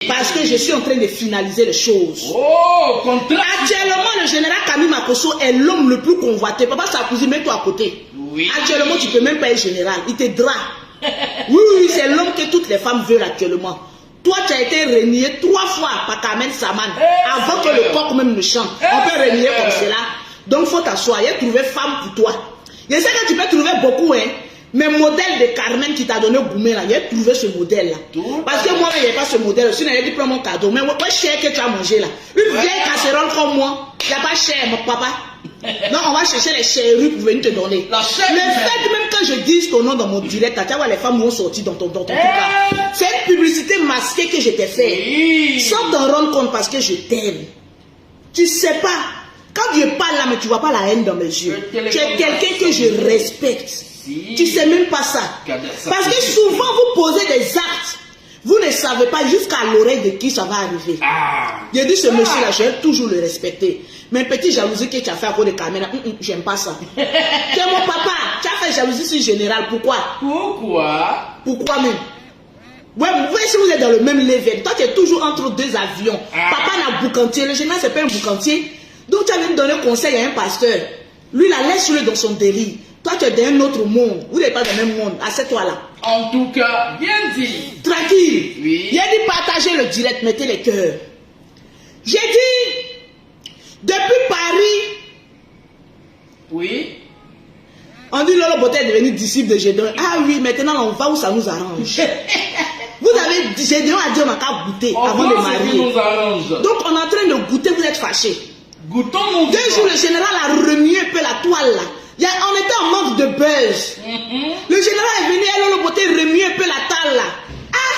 Parce que je suis en train de finaliser les choses. Oh, contrat. Actuellement, le général Camille Makosso est l'homme le plus convoité. Papa Sarkozy, mets-toi à côté. Oui. Actuellement, tu ne peux même pas être général. Il te drape. Oui, c'est l'homme que toutes les femmes veulent actuellement. Toi, tu as été renié 3 fois par Carmen Saman avant que le coq même ne chante. On peut renier comme cela. Donc, il faut t'asseoir. Il a trouvé femme pour toi. Je sais que tu peux trouver beaucoup, hein. Mais modèle de Carmen qui t'a donné Goumé là, il a trouvé ce modèle-là. Parce que moi, il n'y a pas ce modèle. Sinon, il a dit prends mon cadeau. Mais ouais, cher que tu as mangé là. Une vieille casserole comme moi, il n'y a pas cher, mon papa. Non, on va chercher les chéris pour venir te donner. Le fait même que je dise ton nom dans mon direct, tu vois les femmes vont sortir dans ton truc là. C'est une publicité masquée que je t'ai fait. Sans t'en rendre compte parce que je t'aime. Tu sais pas. Quand Dieu parle là, mais tu vois pas la haine dans mes yeux. Tu es quelqu'un que je respecte. Tu sais même pas ça. Parce que souvent vous posez des actes. Vous ne savez pas jusqu'à l'oreille de qui ça va arriver. Je dis ce monsieur-là, je vais toujours le respecter. Mais petit jalousie que tu as fait à cause de caméra, j'aime pas ça. Tu es mon papa, tu as fait jalousie sur général. Pourquoi? Pourquoi même? Ouais, vous voyez si vous êtes dans le même level. Toi, tu es toujours entre 2 avions. Papa n'a boucantier. Le général, c'est pas un boucantier. Donc, tu as même donné conseil à un pasteur. Lui, la laisse-le dans son délit. Toi, tu es dans un autre monde. Vous n'êtes pas dans le même monde. Assieds-toi là. En tout cas, bien dit. Tranquille. Oui. J'ai dit partager le direct, mettez les cœurs. J'ai dit, depuis Paris. Oui. On dit Lolo Boté est devenu disciple de Gédéon. Ah oui, maintenant on va où ça nous arrange. Vous avez dit, Gédéon a dit on n'a qu'à goûter avant de marier. Donc on est en train de goûter, vous êtes fâchés. Goûtons mon 2 jours, le général a remué un peu la toile là. On était en manque de buzz. Le général est venu, Lolo Boté remuer un peu la toile là. Ah!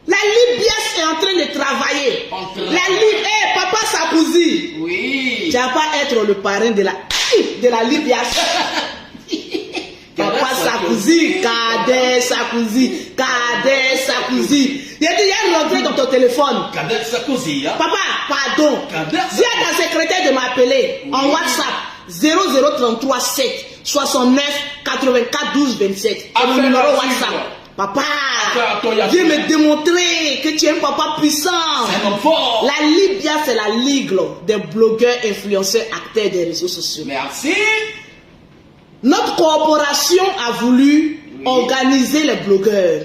La Libias est en train de travailler. La Libias, papa Sarkozy. Oui. Tu vas pas être le parrain de la Libias. Papa Sarkozy, Cadet Sarkozy, Cadet Sarkozy. Il y a rentré dans ton téléphone. Cadet Sarkozy, hein? Papa, pardon. Dis à ta secrétaire de m'appeler en WhatsApp 0033 7 69 84 12 27. C'est mon numéro WhatsApp. Papa, viens me démontrer que tu es un papa puissant. C'est mon fort. La Libya, c'est la ligue des blogueurs, influenceurs, acteurs des réseaux sociaux. Merci. Notre corporation a voulu organiser les blogueurs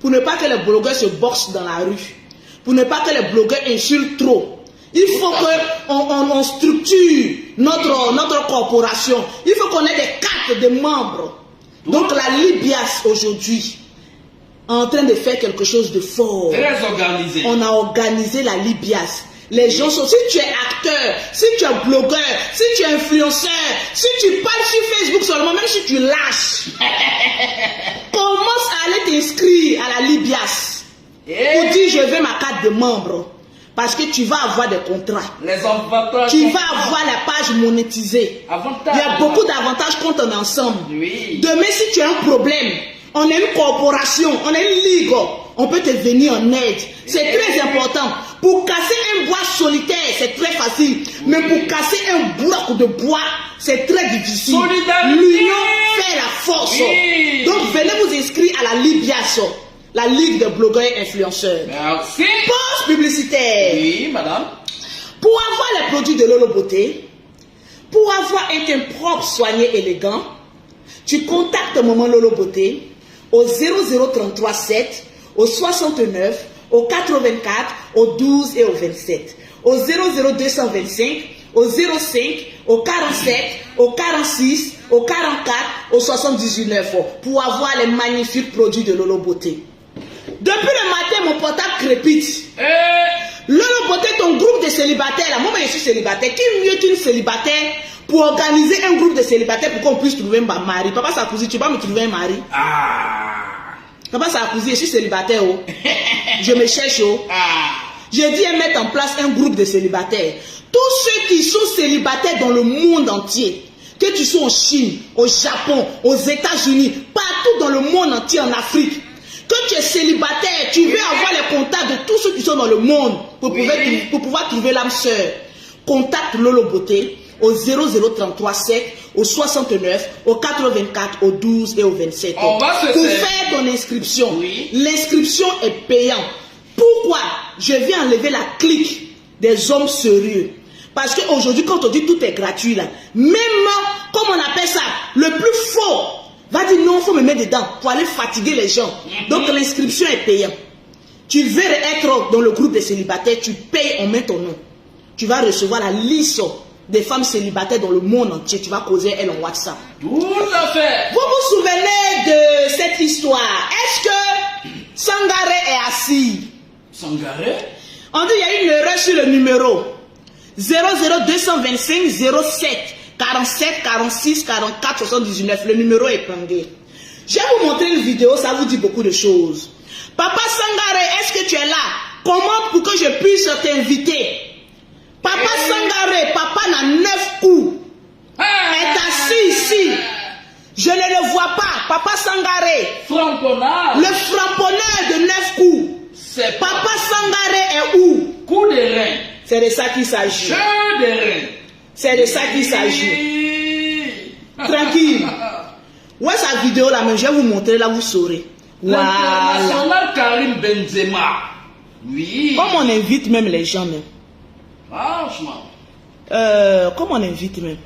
pour ne pas que les blogueurs se boxent dans la rue, pour ne pas que les blogueurs insultent trop. Il faut qu'on structure notre corporation. Il faut qu'on ait des cartes de membres. Donc la Libias aujourd'hui est en train de faire quelque chose de fort. Très organisé. On a organisé la Libias. Les gens sont, si tu es acteur, si tu es blogueur, si tu es influenceur, si tu parles sur Facebook seulement, même si tu lâches, commence à aller t'inscrire à la Libias. Pour dire je veux ma carte de membre. Parce que tu vas avoir des contrats. Les avantages. Tu vas avoir la page monétisée. Il y a beaucoup d'avantages quand on est ensemble. Oui. Demain, si tu as un problème, on est une corporation, on est une ligue, on peut te venir en aide. C'est très important. Pour casser un bois solitaire, c'est très facile. Mais pour casser un bloc de bois, c'est très difficile. L'union fait la force. Oui. Donc, venez vous inscrire à la Libias, la Ligue des blogueurs et influenceurs. Merci. Pause publicitaire. Oui, madame. Pour avoir les produits de Lolo Beauté, pour avoir un teint propre, soigné, élégant, tu contactes Maman Lolo Beauté au 0033 7, au 69, au 84, au 12 et au 27. Au 00225, au 05, au 47, au 46, au 44, au 79 pour avoir les magnifiques produits de Lolo Beauté. Depuis le matin, mon portable crépite. Lolo Beauté, ton groupe de célibataires, là, moi je suis célibataire. Qui mieux qu'une célibataire pour organiser un groupe de célibataires pour qu'on puisse trouver un mari? Papa Sarkozy, tu vas me trouver un mari? Papa Sarkozy, je suis célibataire. Oh. Je me cherche. Oh. J'ai dit à mettre en place un groupe de célibataires. Tous ceux qui sont célibataires dans le monde entier, que tu sois en Chine, au Japon, aux États-Unis, partout dans le monde entier, en Afrique, que tu es célibataire, tu veux avoir les contacts de tous ceux qui sont dans le monde pour pouvoir trouver l'âme sœur. Contacte Lolo Beauté au 0033 7, au 69, au 84, au 12 et au 27. Pour faire ton inscription, l'inscription est payante. Pourquoi je viens enlever la clique des hommes sérieux? Parce qu'aujourd'hui, quand on dit tout est gratuit, là, même, comme on appelle ça, le plus faux, va dire non, il faut me mettre dedans pour aller fatiguer les gens. Donc l'inscription est payante. Tu veux être dans le groupe des célibataires, tu payes, on met ton nom. Tu vas recevoir la liste des femmes célibataires dans le monde entier. Tu vas causer elle en WhatsApp. Tout à fait. Vous vous souvenez de cette histoire? Est-ce que Sangaré est assis? Sangaré? On dit qu'il y a une erreur sur le numéro 00225 07 47 46 44 79. Le numéro est épinglé. Je vais vous montrer une vidéo, ça vous dit beaucoup de choses. Papa Sangaré, est-ce que tu es là? Comment pour que je puisse t'inviter? Papa Sangaré, papa n'a 9 coups. Est assis ici. Je ne le vois pas. Papa Sangaré. Framponnard. Le frapponneur de 9 coups. C'est Papa Sangaré est où? Coup de rein. C'est de ça qu'il s'agit. Jeu de rein. C'est de ça qu'il s'agit. Tranquille. Ouais, sa vidéo là, mais je vais vous montrer là, vous saurez. Voilà. L'international Karim Benzema. Oui. Comme on invite même les gens même. Franchement. Comme on invite même.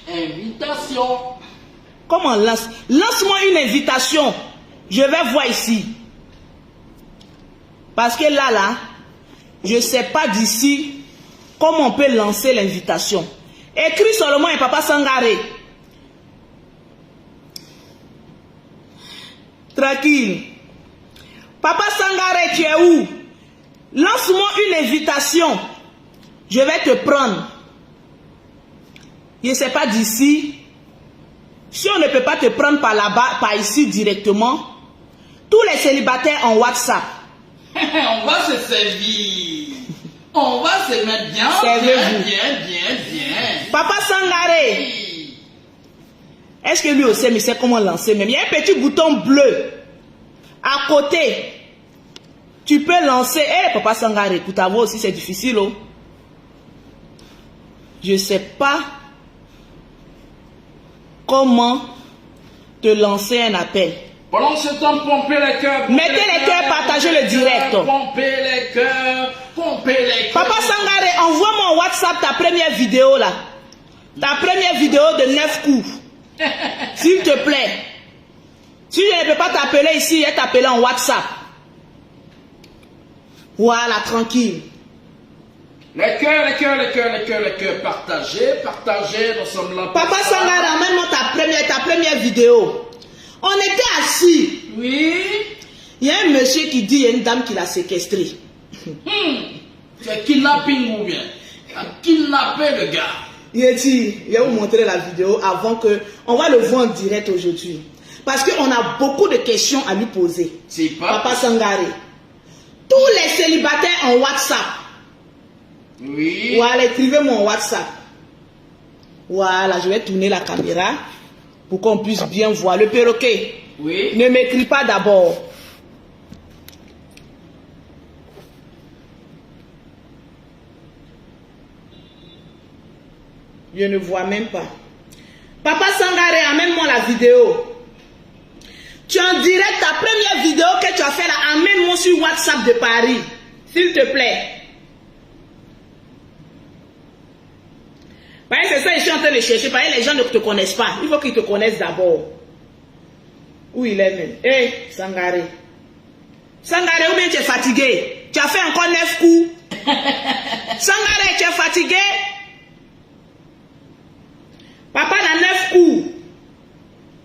Invitation. Comment on lance? Lance-moi une invitation. Je vais voir ici. Parce que là, je ne sais pas d'ici comment on peut lancer l'invitation. Écris seulement un Papa Sangaré. Tranquille. Papa Sangaré, tu es où? Lance-moi une invitation. Je vais te prendre. Je ne sais pas d'ici. Si on ne peut pas te prendre par là-bas, par ici directement, tous les célibataires en WhatsApp. On va se servir. On va se mettre bien, bien. Papa Sangaré. Est-ce que lui aussi, mais sait comment lancer même? Il y a un petit bouton bleu à côté. Tu peux lancer. Eh, Papa Sangaré, pour ta voix aussi, c'est difficile. Oh. Je ne sais pas comment te lancer un appel. Pendant ce temps, pompez les cœurs. Mettez les cœurs, partagez le direct. Pompez les cœurs. Papa Sangaré, envoie-moi en WhatsApp ta première vidéo là. Ta première vidéo de 9 coups. S'il te plaît. Si je ne peux pas t'appeler ici, je vais t'appeler en WhatsApp. Voilà, tranquille. Les cœurs. Partagez, nous sommes là. Papa Sangaré, emmène-moi ta première vidéo. On était assis. Oui. Il y a un monsieur qui dit, il y a une dame qui l'a séquestré. C'est kidnapping ou bien? Kidnapper le gars. Il a dit, je vais vous montrer la vidéo avant que... On va le voir en direct aujourd'hui. Parce qu'on a beaucoup de questions à lui poser. C'est pas... Papa Sangaré. Tous les célibataires en WhatsApp. Oui. Voilà, écrivez-moi en WhatsApp. Voilà, je vais tourner la caméra pour qu'on puisse bien voir. Le perroquet. Oui. Ne m'écris pas d'abord. Je ne vois même pas. Papa Sangaré, amène-moi la vidéo. Tu en direct ta première vidéo que tu as fait là, amène-moi sur WhatsApp de Paris. S'il te plaît. Parce que c'est ça, je suis en train de chercher. Parce que les gens ne te connaissent pas. Il faut qu'ils te connaissent d'abord. Où il est même? Eh, Sangaré. Sangaré, ou bien tu es fatigué? Tu as fait encore 9 coups. Sangaré, tu es fatigué? Papa a 9 coups.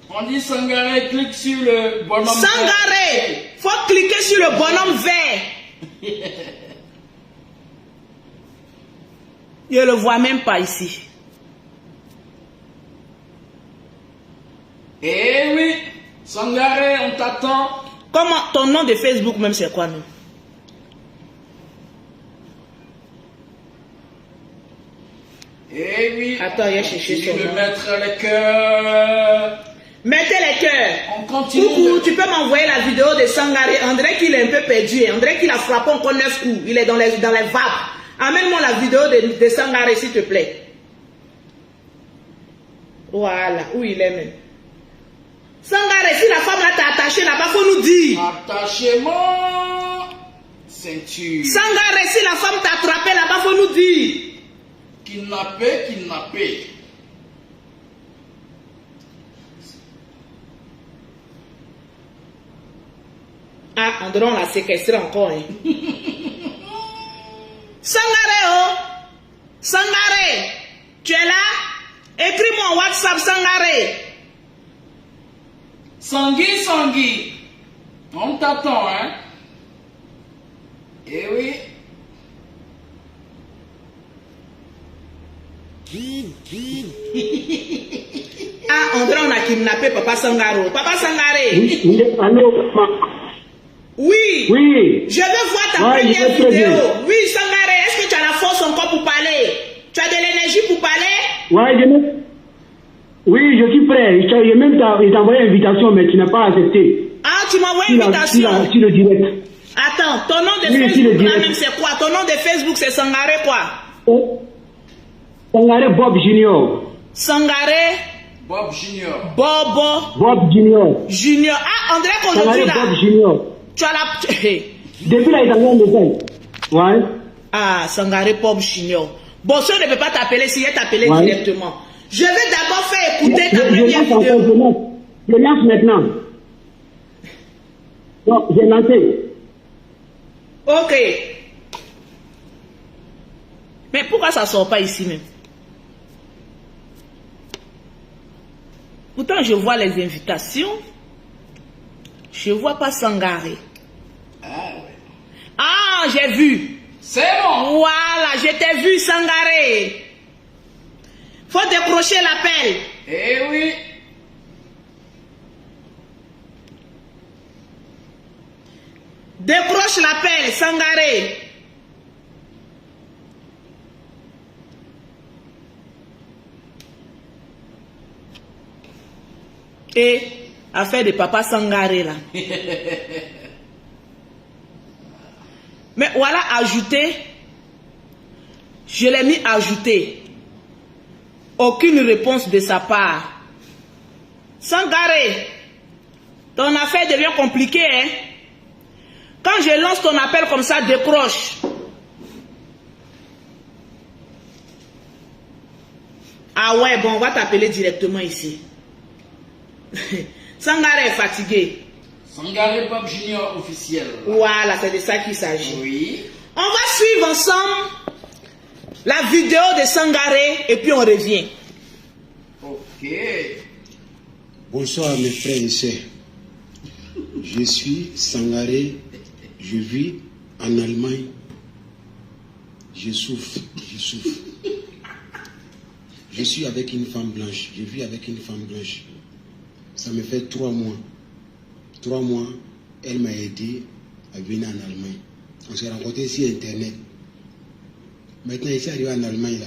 On dit Sangaré, clique sur le bonhomme vert. Sangaré, faut cliquer sur le bonhomme vert. Je ne le vois même pas ici. Eh oui, Sangaré, on t'attend. Comment ton nom de Facebook même c'est quoi, non? Eh oui. Attends, il y a cherché Je son vais nom. mettre les cœurs. Mettez les cœurs. On continue. Coucou, tu peux m'envoyer la vidéo de Sangaré. On dirait qu'il est un peu perdu. On dirait qu'il a frappé encore 9 coups. Il est dans les vapes. Amène-moi la vidéo de Sangaré, s'il te plaît. Voilà, où il est même. Sangaré, si la femme là t'a attaché là-bas, faut nous dire. Attachement, ceinture. Sangaré, si la femme t'a attrapé là-bas, faut nous dire. Kidnappé, kidnappé. Ah, André, on l'a séquestré encore. Hein. Sangaré, oh. Sangaré, tu es là? Écris-moi en WhatsApp, Sangaré. Sangui, Sangui. On t'attend, hein? Eh oui. Ah, André, on a kidnappé Papa Sangaro. Papa Sangaré. Oui, allô, Oui. oui. Je veux voir ta Ouais, première je vais très vidéo. bien. Oui, Sangaré, est-ce que tu as la force encore pour parler? Tu as de l'énergie pour parler? Ouais, oui, je suis prêt. J'ai même envoyé une invitation, mais tu n'as pas accepté. Ah, tu m'as envoyé une invitation. Sur le direct. Attends, ton nom de Oui, Facebook le là direct. même c'est quoi? Ton nom de Facebook c'est Sangaré quoi? Oh. Sangaré Bob Junior. Sangaré Bob Junior. Bobo Bob Junior. Junior. Ah, André, Sangaré qu'aujourd'hui là, Bob Junior. tu as la... Depuis là, il a envoyé un message. Ouais. Ah, Sangaré Bob Junior. Bon, si on ne peut pas t'appeler, si il t'appeler Ouais. directement. Je vais d'abord faire écouter ta première lance encore, vidéo. je lance maintenant. Non, j'ai lancé. Ok. Mais pourquoi ça ne sort pas ici même? Pourtant, je vois les invitations. Je ne vois pas Sangaré. Ah ouais. Ah, j'ai vu. C'est bon. Voilà, je t'ai vu, Sangaré. Faut décrocher l'appel. Eh oui. Décroche l'appel, Sangaré. Et affaire de papa Sangaré là. Mais voilà, ajouter. Je l'ai mis ajouter. Aucune réponse de sa part. Sangaré, ton affaire devient compliquée, hein? Quand je lance ton appel comme ça, décroche. Ah ouais, bon, on va t'appeler directement ici. Sangaré est fatigué. Sangaré Bob Junior officiel. Voilà, c'est de ça qu'il s'agit. Oui. On va suivre ensemble la vidéo de Sangaré et puis on revient. Ok. Bonsoir mes frères et sœurs. Je suis Sangaré, je vis en Allemagne. Je souffre. Je suis avec une femme blanche, je vis avec une femme blanche. Ça me fait 3 mois. 3 mois, elle m'a aidé à venir en Allemagne. On s'est rencontrés sur Internet. Maintenant, ici arrivé en Allemagne, là,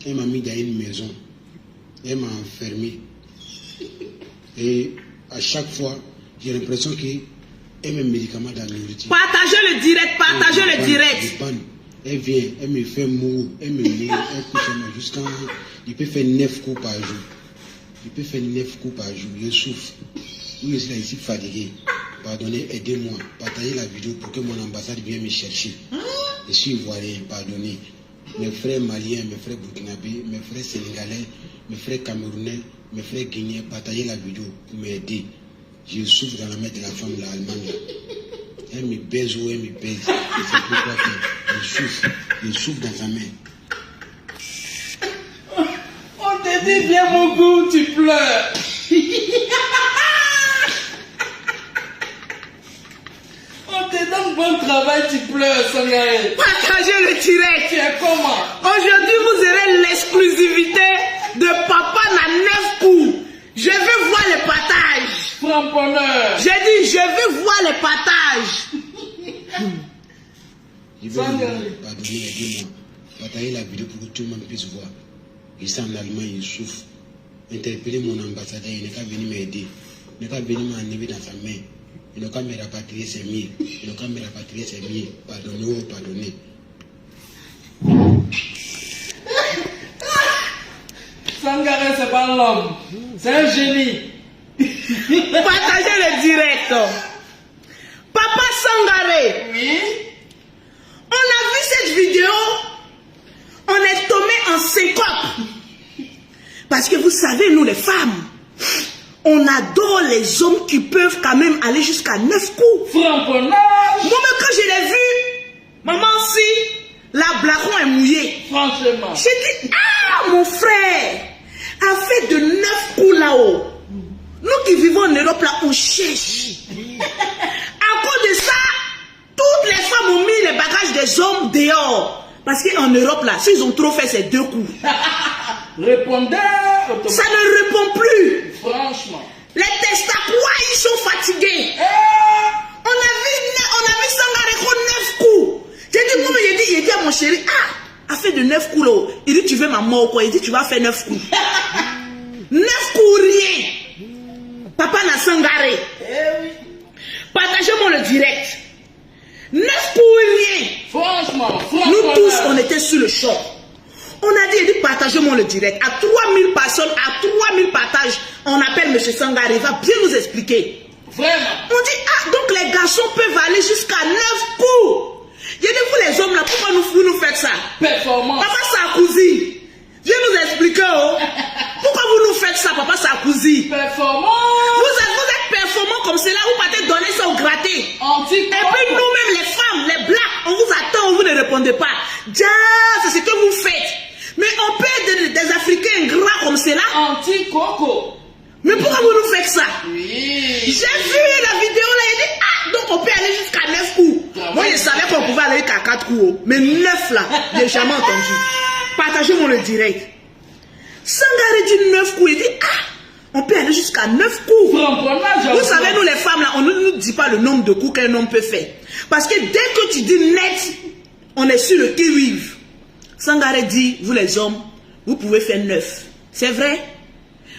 elle m'a mis dans une maison. Elle m'a enfermé. Et à chaque fois, j'ai l'impression qu'elle met un médicament dans la nourriture. Partagez le direct, partagez le direct. Elle vient, elle me fait mourir, elle me met, elle couche moi jusqu'à... Il peut faire 9 coups par jour. Il peut faire 9 coups par jour. Je souffre. Oui, je suis là ici fatigué. Pardonnez, aidez-moi. Partagez la vidéo pour que mon ambassade vienne me chercher. Je suis ivoirien, pardonnez. Mes frères maliens, mes frères burkinabés, mes frères sénégalais, mes frères camerounais, mes frères guinéens, partagez la vidéo pour m'aider. Je souffre dans la main de la femme, la allemande. Elle me baise ou elle me baise. Et c'est pourquoi je souffre dans sa main. On te dit bien mon goût, tu pleures. On te donne bon travail, tu pleures, Sangaré. Partagez le direct. Tu es comment? Aujourd'hui, vous aurez l'exclusivité de Papa n'a 9 coups. Je veux voir les partages. Framponneur. J'ai dit, je veux voir les partages. Je vais vous pardonner, aidez-moi. Partagez la vidéo pour que tout le monde puisse voir. Il est en Allemagne, il souffre. Interpellez mon ambassadeur, il n'est qu'à venir m'aider. Il n'est qu'à venir m'enlever dans sa main. Il n'a qu'à me rapatrier ses miens. Il n'a qu'à me rapatrier ses miens. Pardonnez, oh, pardonnez. Sangaré, c'est pas l'homme. C'est un génie. Partagez le direct. Papa Sangaré. Oui. On a vu cette vidéo. On est tombé en syncope. Parce que vous savez, nous les femmes, on adore les hommes qui peuvent quand même aller jusqu'à 9 coups. Framponnage. Moi-même, quand je l'ai vu, maman, si la blacon est mouillée. Franchement. J'ai dit, ah, mon frère a fait de 9 coups là-haut. Nous qui vivons en Europe, là, on cherche. À cause de ça, toutes les femmes ont mis les bagages des hommes dehors. Parce qu'en Europe, là, s'ils ont trop fait ces 2 coups, Répondez. ça ne répond plus. Franchement. Les testacois, ils sont fatigués. On a vu Sangaré 9 coups. J'ai dit, moi, j'ai dit à mon chéri, ah, a fait de 9 coups là. Il dit, tu veux ma mort ou quoi? Il dit, tu vas faire 9 coups. 9 coups, rien. Papa n'a Sangaré. Oui. Partagez-moi le direct. 9 coups, rien. Franchement. Nous tous, on était sur le choc. On a dit, partagez-moi le direct. À 3000 personnes, à 3000 partages, on appelle M. Sangaré. Il va bien nous expliquer. Vraiment. On dit, ah, donc les garçons peuvent aller jusqu'à 9 coups. J'ai dit, vous les hommes là, pourquoi vous nous faites ça? Performance. Papa Sarkozy, viens nous expliquer, oh. Pourquoi vous nous faites ça, Papa Sarkozy? Performance. Vous êtes performant comme cela, vous partez donner ça au gratté. Et puis nous-mêmes, les femmes, les blacks, on vous attend, vous ne répondez pas. Déjà, c'est ce que vous faites. Mais on peut des Africains gras comme cela. Anti-coco. Mais pourquoi vous nous faites ça? Oui. J'ai vu la vidéo là, il dit, ah, donc on peut aller jusqu'à 9 coups. Moi, je savais qu'on pouvait aller jusqu'à 4 coups. Mais 9 là, je n'ai jamais entendu. Partagez-moi le direct. Sangaré dit 9 coups, il dit, ah, on peut aller jusqu'à 9 coups. Vous savez, nous les femmes là, on ne nous dit pas le nombre de coups qu'un homme peut faire. Parce que dès que tu dis net, on est sur le qui-vive. Sangaré dit, vous les hommes, vous pouvez faire 9. C'est vrai?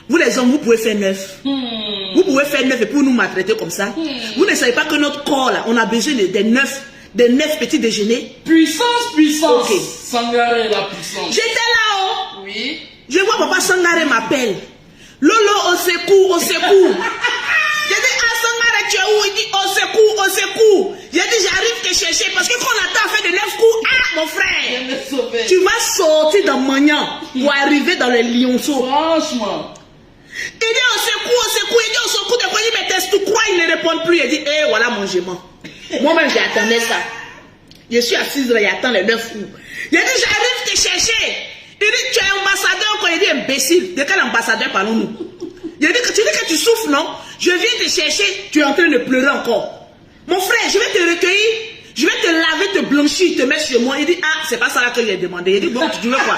Vous les hommes, vous pouvez faire 9. Vous pouvez faire 9 et pour nous maltraiter comme ça. Vous ne savez pas que notre corps là, on a besoin des 9 petits déjeuners. Puissance. Okay. Sangaré la puissance. J'étais là-haut. Oui. Je vois Papa Sangaré m'appelle. Lolo, au secours. J'ai dit, ah Sangaré, tu es où? Il dit, au secours. J'ai dit, j'arrive te chercher parce que quand on attend à faire de 9 coups, ah mon frère, tu vas sortir dans Magnan pour arriver dans les lionceaux. Franchement. Il dit, au secours. Il dit, au secours de quoi? Il dit, mais t'es tout quoi? Il ne répond plus. Il dit, eh, voilà mon gement. Moi-même, j'attendais ça. Je suis assise là, j'attends les 9 coups. Il dit, j'arrive te chercher. Il dit, tu es ambassadeur quoi? Il dit, imbécile. De quel ambassadeur parlons-nous? Il dit, tu dis que tu souffres, non? Je viens te chercher, tu es en train de pleurer encore. Mon frère, je vais te recueillir, je vais te laver, te blanchir, te mettre chez moi. Il dit, ah, c'est pas ça là que j'ai demandé. Il dit, bon, tu veux quoi?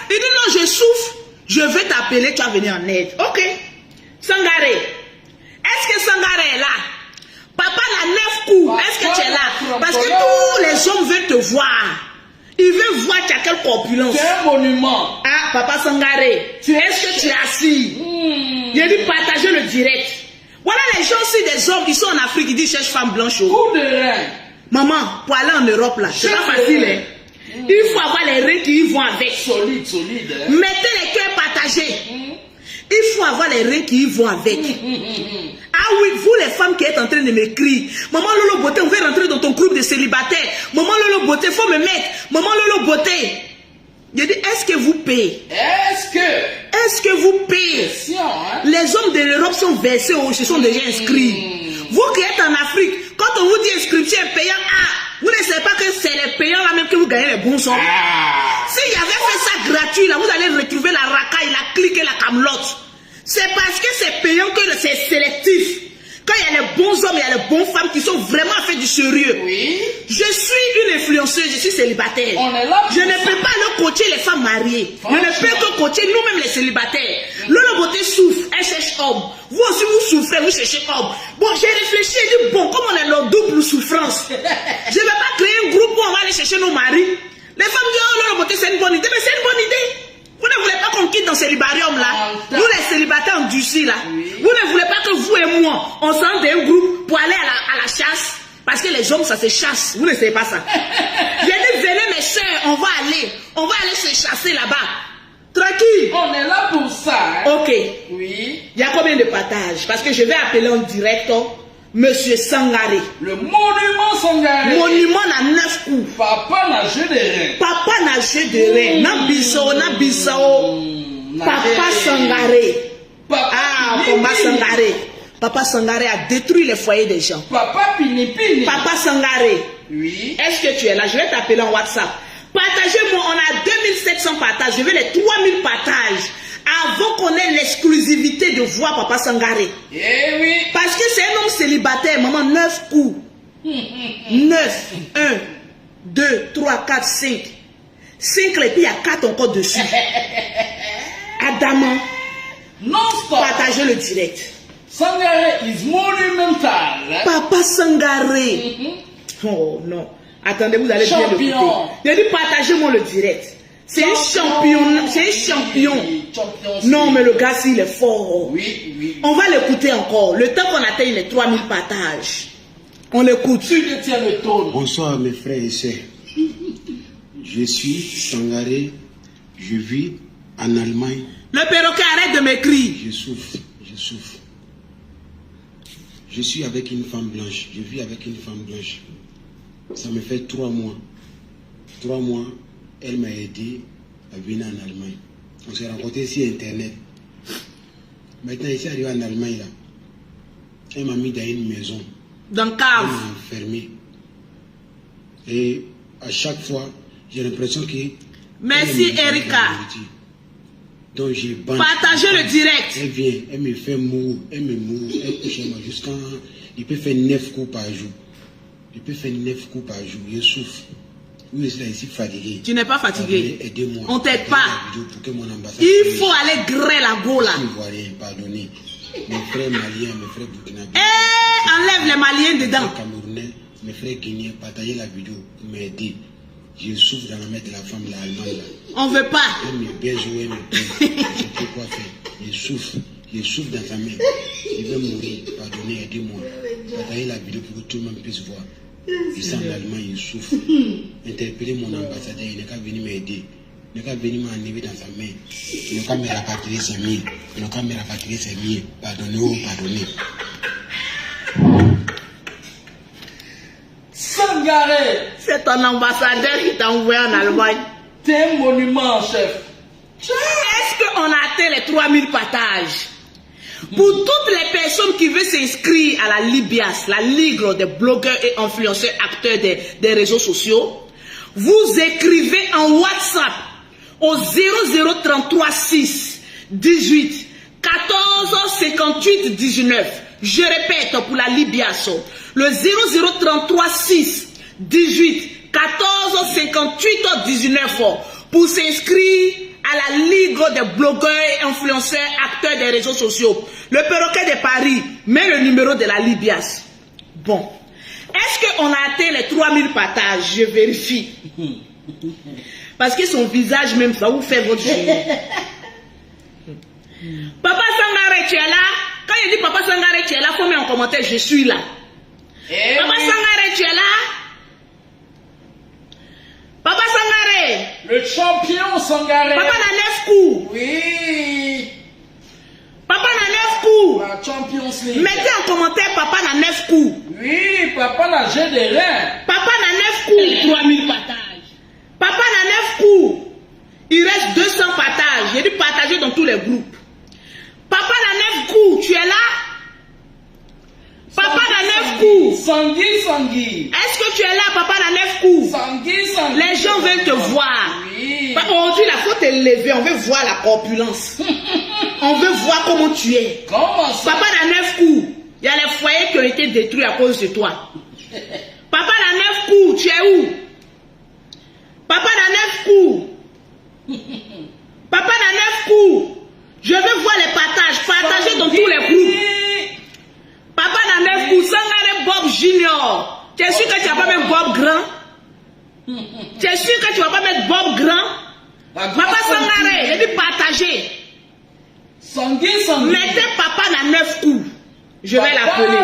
Il dit, non, je souffre, je vais t'appeler, tu vas venir en aide. Ok. Sangaré, est-ce que Sangaré est là? Papa l'a 9 coups, est-ce que tu es là? Parce que tous les hommes veulent te voir. Ils veulent voir tu as quelle corpulence. C'est un monument. Ah, Papa Sangaré, est-ce que tu es assis? Il dit, partagez le direct. Voilà les gens aussi, des hommes qui sont en Afrique, ils disent, cherche femme blanche. Coup de rein. Maman, pour aller en Europe, là, c'est pas facile, hein. Il faut avoir les reins qui y vont avec. Solide. Hein? Mettez les cœurs partagés. Il faut avoir les reins qui y vont avec. Ah oui, vous les femmes qui êtes en train de m'écrire, Maman Lolo Beauté, on veut rentrer dans ton groupe de célibataires. Maman Lolo Beauté, faut me mettre. Maman Lolo Beauté. Je dis, est-ce que vous payez? Est-ce que vous payez? Hein? Les hommes de l'Europe sont versés, se sont déjà inscrits. Vous qui êtes en Afrique, quand on vous dit inscription payant, ah, vous ne savez pas que c'est les payants là même que vous gagnez les bons sommes. S'il y avait fait ça gratuit, là, vous allez retrouver la racaille, la clique et la camelote. C'est parce que c'est payant que c'est sélectif. Quand il y a les bons hommes, il y a les bonnes femmes qui sont vraiment fait du sérieux. Oui. Je suis une influenceuse, je suis célibataire. On est là. Je ne peux pas le coacher les femmes mariées. Je ne peux que coacher nous-mêmes les célibataires. Lolo Beauté souffre, elle cherche homme. Vous aussi vous souffrez, vous cherchez homme. Bon, j'ai réfléchi et dit, bon, comme on est dans double souffrance, je ne vais pas créer un groupe où on va aller chercher nos maris. Les femmes disent, oh Lolo Beauté, c'est une bonne idée. Mais c'est une bonne idée. Vous ne voulez pas qu'on quitte dans ce célibarium là? Nous les célibataires endurcis là. Vous ne voulez pas que vous et moi, on s'en d'un groupe pour aller à la chasse? Parce que les hommes, ça se chasse. Vous ne savez pas ça. J'ai dit, venez mes soeurs, on va aller se chasser là-bas. Tranquille. On est là pour ça. Hein? Ok. Oui. Il y a combien de partages? Parce que je vais appeler en direct Monsieur Sangaré. Le monument Sangaré. Monument à 9 coups. Papa n'a jeu de rein. Papa n'a jeu de rein. Na bisao. Papa Sangaré. Papa Sangaré. Papa Sangaré a détruit les foyers des gens. Papa Pinipini. Papa Sangaré. Oui. Est-ce que tu es là? Je vais t'appeler en WhatsApp. Partagez-moi, on a 2700 partages. Je veux les 3000 partages. Avant qu'on ait l'exclusivité de voir Papa Sangaré. Eh oui. Parce que c'est un homme célibataire, maman, 9 coups. 9, 1, 2, 3, 4, 5. 5 et puis il y a 4 encore dessus. Adamant. Non-stop. Partagez le direct. Sangaré is monumental. Papa Sangaré. Oh non. Attendez, vous allez bien l'écouter. Je dis partagez-moi le direct. C'est un champion. C'est un champion. Non, mais le gars, il est fort. Oui, oui. On va l'écouter encore. Le temps qu'on atteigne les 3000 partages. On l'écoute. Tu détiens le trône. Bonsoir mes frères et sœurs. Je suis Sangaré. Je vis en Allemagne. Le perroquet, arrête de m'écrire. Je souffre. Je suis avec une femme blanche. Je vis avec une femme blanche. Ça me fait 3 mois. 3 mois, elle m'a aidé à venir en Allemagne. On s'est rencontrés sur Internet. Maintenant, ici, arrivé en Allemagne, là, elle m'a mis dans une maison. Dans le Elle cave. m'a enfermé. Et à chaque fois, j'ai l'impression que... Merci, Erika. Donc, j'ai bandé. Partagez le direct. Elle vient, elle me fait mourir, elle couche moi jusqu'à... Il peut faire 9 coups par jour. Je souffre. Oui, je suis ici fatigué. Tu n'es pas fatigué. Aidez-moi. On t'aide pas. Pour que mon ambassade... Il faut aller grêler la go là. Ivoirien, pardonnez. Mes frères maliens, mes frères burkinabés. Enlève les Maliens dedans. Mes frères camerounais, mes frères guinéens, partagez la vidéo pour m'aider. Je souffre dans la main de la femme, la Allemande là. On veut pas. Elle me baise ou elle me baise. Je ne sais pas quoi faire. Je souffre dans sa main. Je vais mourir. Pardonnez, aidez-moi. Partagez la vidéo pour que tout le monde puisse voir. Je suis en Allemagne, je souffre. Interpellez mon ambassadeur, il n'est qu'à venir m'aider. Il n'est qu'à venir m'enlever dans sa main. Il n'est qu'à me rapatrier ses miens. Pardonnez. Sangaré. C'est ton ambassadeur qui t'a envoyé en Allemagne. T'es un monument, chef. Est-ce qu'on a atteint les 3000 partages? Pour toutes les personnes qui veulent s'inscrire à la Libias, la Ligue des blogueurs et influenceurs acteurs des réseaux sociaux, vous écrivez en WhatsApp au 0033 6 18 14 58 19. Je répète pour la Libias, le 0033 6 18 14 58 19 pour s'inscrire à la Ligue des blogueurs et influenceurs acteurs des réseaux sociaux. Le perroquet de Paris met le numéro de la Libias. Bon. Est-ce qu'on a atteint les 3000 partages? Je vérifie. Parce que son visage même va vous faire votre journée. Papa Sangaré, tu es là? Quand il dit Papa Sangaré, tu es là, il faut mettre en commentaire, je suis là. Papa Sangaré, tu es là? Papa Sangaré. Le champion Sangaré. Papa n'a 9 coups. Oui. Papa n'a 9 coups. La Champions League. Mettez en commentaire, papa n'a 9 coups. Oui, papa n'a jeu de rein. Papa n'a 9 coups. 3000 partages. Papa n'a 9 coups. Il reste 200 partages. J'ai dû partager dans tous les groupes. Papa n'a 9 coups. Tu es là? Papa n'a 9 coups. Sangui. Est-ce que tu es là? Papa n'a 9 coups. Sangui. Les gens veulent te voir. Oui. Aujourd'hui, il faut te lever. On veut voir la corpulence. On veut voir comment tu es. Comment ça? Papa n'a 9 coups. Il y a les foyers qui ont été détruits à cause de toi. Papa n'a 9 coups. Tu es où? Papa n'a 9 coups. Papa n'a 9 coups. Je veux voir les partages. Partagez dans tous les groupes. Papa n'a 9 coups. Sangaré Bob Junior. Tu es sûr que tu vas pas mettre Bob grand? Tu es sûr que tu vas pas mettre Bob grand? Papa Sangaré, je dis partager. Sangui. Mettez papa n'a 9 coups. Je vais l'appeler.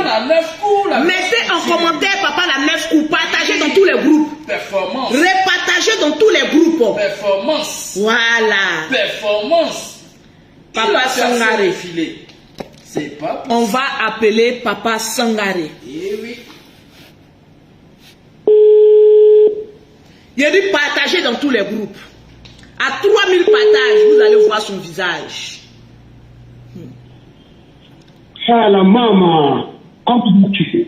Mettez en commentaire papa n'a 9 coups. Partagez dans tous les groupes. Performance. Repartagez dans tous les groupes. groupe. Performance. Voilà. Performance. Papa Sangaré. C'est pas possible. On va appeler Papa Sangaré. Eh oui. Il a dit partager dans tous les groupes. À 3000 partages, vous allez voir son visage. Ah, la maman, comment tu fais?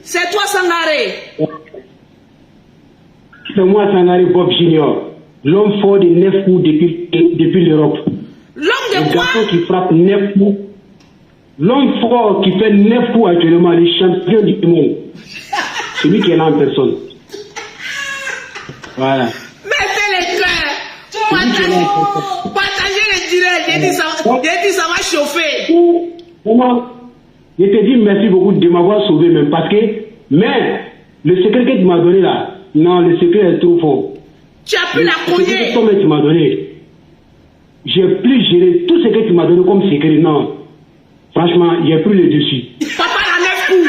C'est toi Sangaré. C'est moi Sangaré Bob Junior, l'homme fort de 9 coups depuis l'Europe. L'homme Le de quoi? garçon qui frappe 9 coups. L'homme fort qui fait 9 coups actuellement, le champion du monde. Celui qui est là en personne. Voilà. Mettez les cœurs. Partagez les directs. J'ai dit ça va chauffer. Vraiment, je te dis merci beaucoup de m'avoir sauvé, même parce que, mais, le secret que tu m'as donné là, non, le secret est trop fort. Tu as pu la cogner. Ce que tu m'as donné, j'ai plus géré tout ce que tu m'as donné comme secret, non. Franchement, j'ai plus le dessus. Papa la 9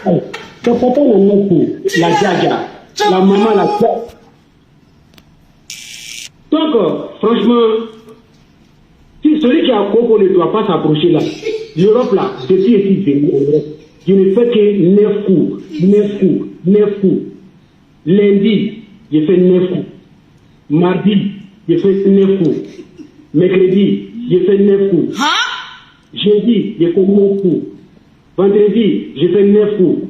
coups. Ton papa la 9 coups, la jaja, la maman la jaja. Donc, franchement, si celui qui a coco ne doit pas s'approcher là, l'Europe là, depuis ici, je ne fais que 9 coups, 9 coups, 9 coups. Lundi, j'ai fait 9 coups. Mardi, j'ai fait 9 coups. Mercredi, j'ai fait 9 coups. Hein? Jeudi, j'ai fait 9 coups. Vendredi, j'ai fait 9 coups.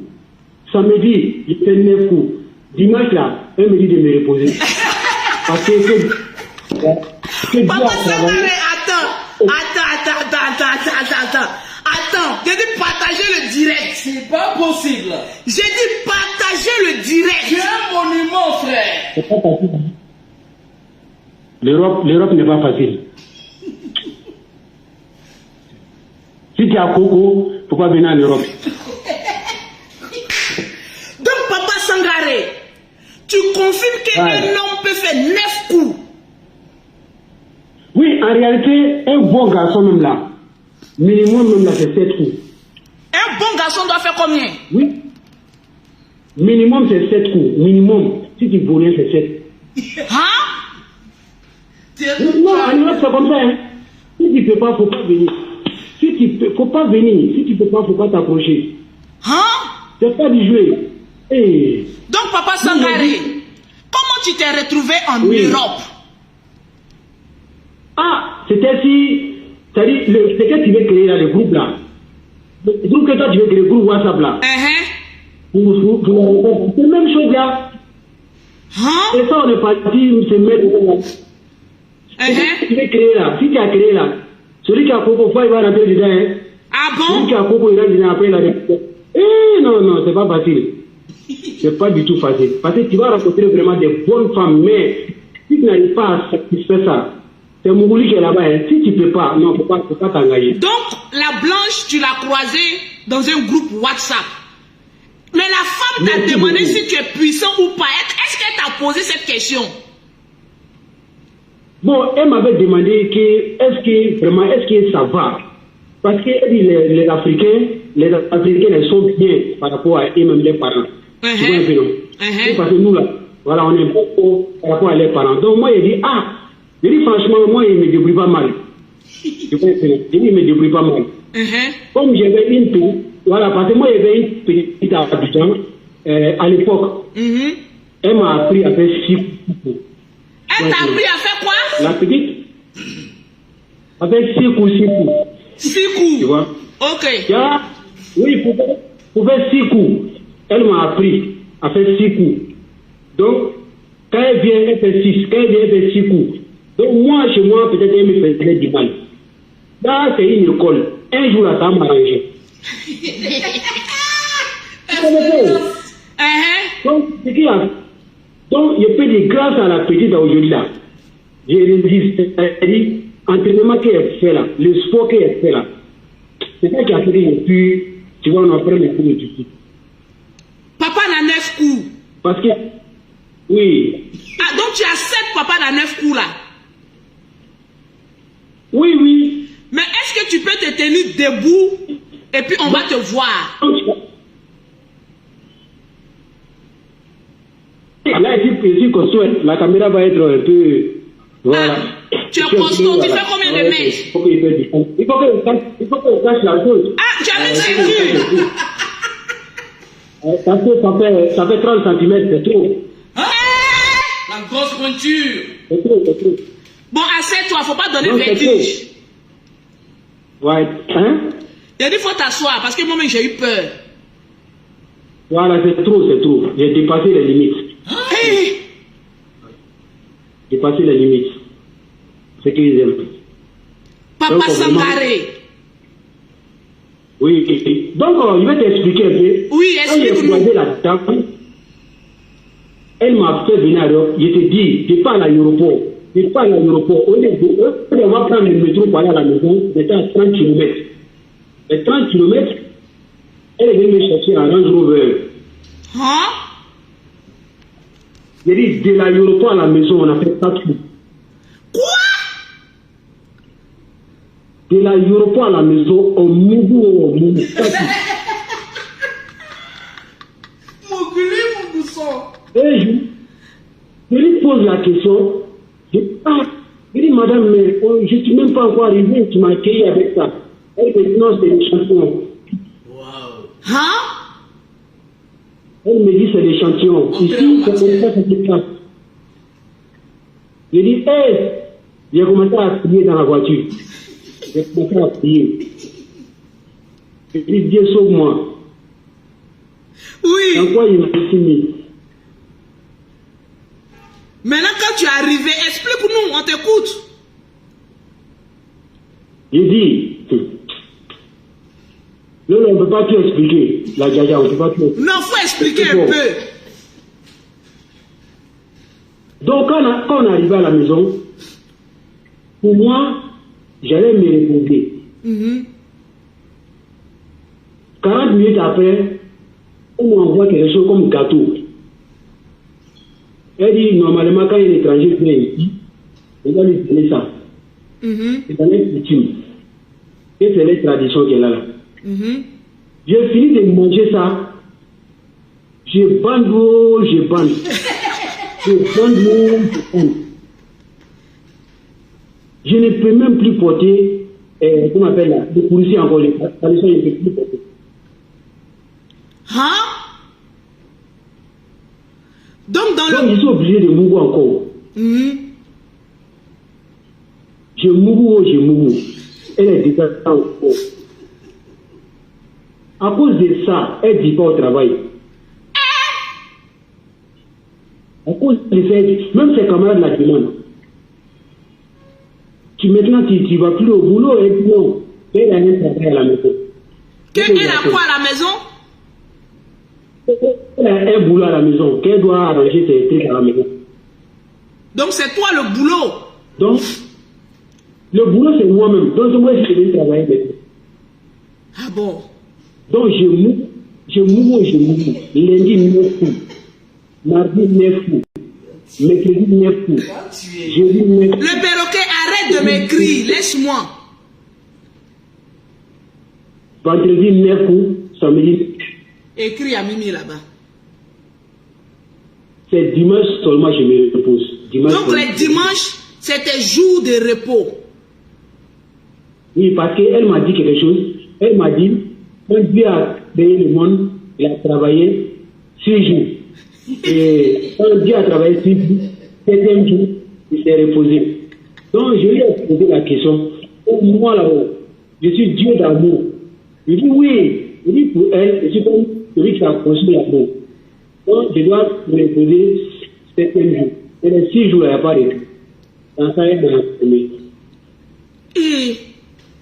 Samedi, j'ai fait 9 coups. Dimanche là, elle me dit de me reposer. Parce que Papa Sangaré, attends, j'ai dit partager le direct. C'est pas possible. J'ai dit partager le direct. Tu es un monument, frère. c'est pas facile. L'Europe n'est pas facile. Si tu as coco, faut pas venir en Europe. Donc Papa Sangaré, tu confirmes qu'un homme peut faire 9 coups. Oui, en réalité, un bon garçon même là, minimum même là, c'est 7 coups. Un bon garçon doit faire combien? Oui. Minimum, c'est 7 coups. Minimum. Si tu veux rien, c'est 7. Hein? Non, en Europe, c'est comme ça. Hein. Si tu ne peux pas, faut pas venir. Si tu peux, faut pas venir. Si tu peux pas, faut pas t'approcher. Hein? C'est pas du jouer. Hey. Donc Papa Sangaré, comment tu t'es retrouvé en Europe? Ah, c'était si... C'est-à-dire, ce que tu veux créer là, le groupe là. Le groupe que toi tu veux créer, le groupe WhatsApp là. C'est la même chose là. Hein? Et ça, on est parti se mettre là. Tu veux créer là. Si tu as créé là, celui qui a coco, il va rentrer dedans. Hein. Ah bon? Celui qui a coco, il rentre dedans après il a dit. Non, c'est pas facile. C'est pas du tout facile. Parce que tu vas rencontrer vraiment des bonnes femmes, mais si tu n'arrives pas à satisfaire ça, c'est Mougouli qui est là-bas. Hein. Si tu ne peux pas, non, faut pas t'engager. Donc, la blanche, tu l'as croisée dans un groupe WhatsApp. Mais la femme t'a demandé si tu es puissant ou pas. Est-ce qu'elle t'a posé cette question? Bon, elle m'avait demandé que, est-ce que ça va? Parce que les Africains, ils sont bien par rapport à eux-mêmes, les parents. Tu vois un peu, non? Parce que nous, là, voilà, on est beaucoup par rapport à les parents. Donc, moi, il dit, franchement, moi, il me débrouille pas mal. Tu vois un peu, il me débrouille pas mal. Comme j'avais une petite, voilà, parce que moi, il y avait une petite à Abidjan, à l'époque. Elle m'a appris à faire 6 coups. Elle t'a appris à faire quoi? La petite, avec 6 coups. 6 coups. Tu vois? Ok. Oui, pour faire 6 coups. Elle m'a appris à faire 6 coups. Donc, quand elle vient, elle fait 6. Quand elle vient, elle fait 6 coups. Donc, moi, chez moi, peut-être elle me faisait du mal. Là, c'est une école. Un jour, là, ça m'a arrangé. Donc, je peux dire grâce à la petite aujourd'hui là. Je réalise, c'est-à-dire, l'entraînement qu'elle fait là, le sport qu'elle fait là. C'est ça qui a fait que j'ai pu, tu vois, on apprend les coups de tout. Papa n'a 9 coups. Parce que, oui. Ah, donc tu acceptes papa n'a 9 coups là? Oui. Mais est-ce que tu peux te tenir debout et puis on va te voir? Là, je suis costaud. La caméra va être un peu... Voilà. Ah, tu es costaud, tu fais combien de mètres? Il faut que je sache la chose. Ah, tu as mis ceinture. Ça fait 30 cm, c'est trop. Hein? La grosse pointure. C'est trop. Bon, assieds-toi, faut pas donner Non, vertige. Ouais, hein? Il a dit faut t'asseoir parce que moi-même j'ai eu peur. Voilà, c'est trop. J'ai dépassé les limites. Hey. Dépassé les limites. Ce qu'ils aiment. Papa Donc, Sangaré. Oui. Donc, je vais t'expliquer un peu. Oui, Quand j'ai explique-nous. croisé la dame, elle m'a fait venir alors. Je te dis, je pars à l'aéroport. Au lieu de moi prendre le métro pour aller à la maison, j'étais à 30 km. Et 30 km, elle est venue me chercher à Range Rover. Hein? J'ai dit, de l'aéroport à la maison, on a fait 4 jours. Quoi? De l'aéroport à la maison, on mouille. Et je lui pose la question. Je dis, madame, mais je ne suis même pas encore arrivé, tu m'as accueilli avec ça. Elle me dit, non, c'est des champignons. Hein? Elle me dit, c'est des champignons. Ici, c'est comme ça que se passe. Je dis, hé, j'ai commencé à prier dans la voiture. J'ai commencé à prier. Je dis, Dieu sauve-moi. Oui. En quoi il m'a estimé? Maintenant, quand tu es arrivé, explique-nous, on t'écoute. J'ai dit, non, on ne peut pas tout expliquer. La Djaja, on ne peut pas tout expliquer. Non, faut expliquer un peu. Donc, quand on est arrivé à la maison, pour moi, j'allais me reposer. 40 minutes après, on m'envoie quelque chose comme gâteau. Elle dit, normalement, quand un étranger vient ici, on doit lui donner ça. C'est un coutume. Et c'est les traditions qu'elle a là. J'ai fini de manger ça. Je bande. Je bande. Je ne peux même plus porter, comment on appelle là, de policiers encore. Les traditions, je ne peux plus porter. Hein? Donc, je suis obligé de mourir encore. Je mourrai. Elle est détachée encore. À cause de ça, elle ne dit pas au travail. À cause de ça, même ses camarades la demandent. Maintenant, tu ne vas plus au boulot, et puis non, elle a un travail à la maison. Elle a quoi à la maison? Elle a un boulot à la maison, qu'elle doit arranger ses trucs à la maison. Donc c'est toi le boulot? Donc, le boulot c'est moi-même. Donc moi je vais travailler maintenant. Ah bon? Donc je mourrai. Lundi 9 août, mardi 9 août, mercredi 9 août, jeudi 9 août. Le perroquet, arrête de m'écrire, laisse-moi. Vendredi 9 août, samedi. Écris à Mimi là-bas. C'est dimanche seulement que je me repose. Donc les dimanches, c'est tes jours de repos. Oui, parce qu'elle m'a dit quelque chose. Elle m'a dit, quand Dieu a créé le monde, il a travaillé 6 jours. Et quand Dieu a travaillé 6 jours, 7e jour, il s'est reposé. Donc je lui ai posé la question. Moi là-haut, je suis Dieu d'amour. Il dit oui. Il dit pour elle, je suis comme celui qui a construit l'amour. Donc je dois me reposer 7e jour. Et les 6 jours, il n'y a pas de tout. Dans ça, elle m'a appelé. Et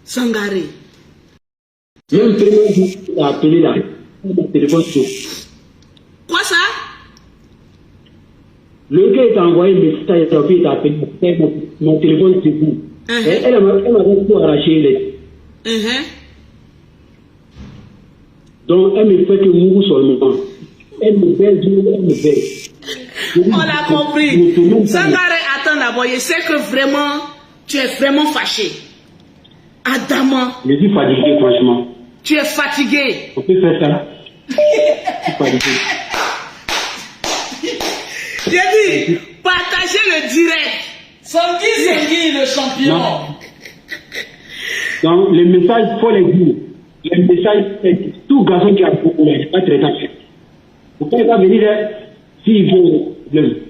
Sangaré. Même premier jour, il a appelé là. Mon téléphone chaud. Quoi ça? Le gars t'a envoyé un message, il t'a appelé. Mon téléphone c'est vous. Elle m'a tout arraché. Donc elle me fait que mourir seulement. Elle me baise, elle me baise. On a compris. Sangaré, attends d'abord, je sais que vraiment, tu es vraiment fâché. Adama. Je suis fatigué, franchement. Tu es fatigué. On peut faire ça. Je suis fatigué. J'ai dit, partagez le direct. Sangui, le champion. Non. Donc, les messages, il faut les dire. Les messages, tout garçon qui a beaucoup, il n'est pas très facile. Vous ne pouvez pas venir s'il veut.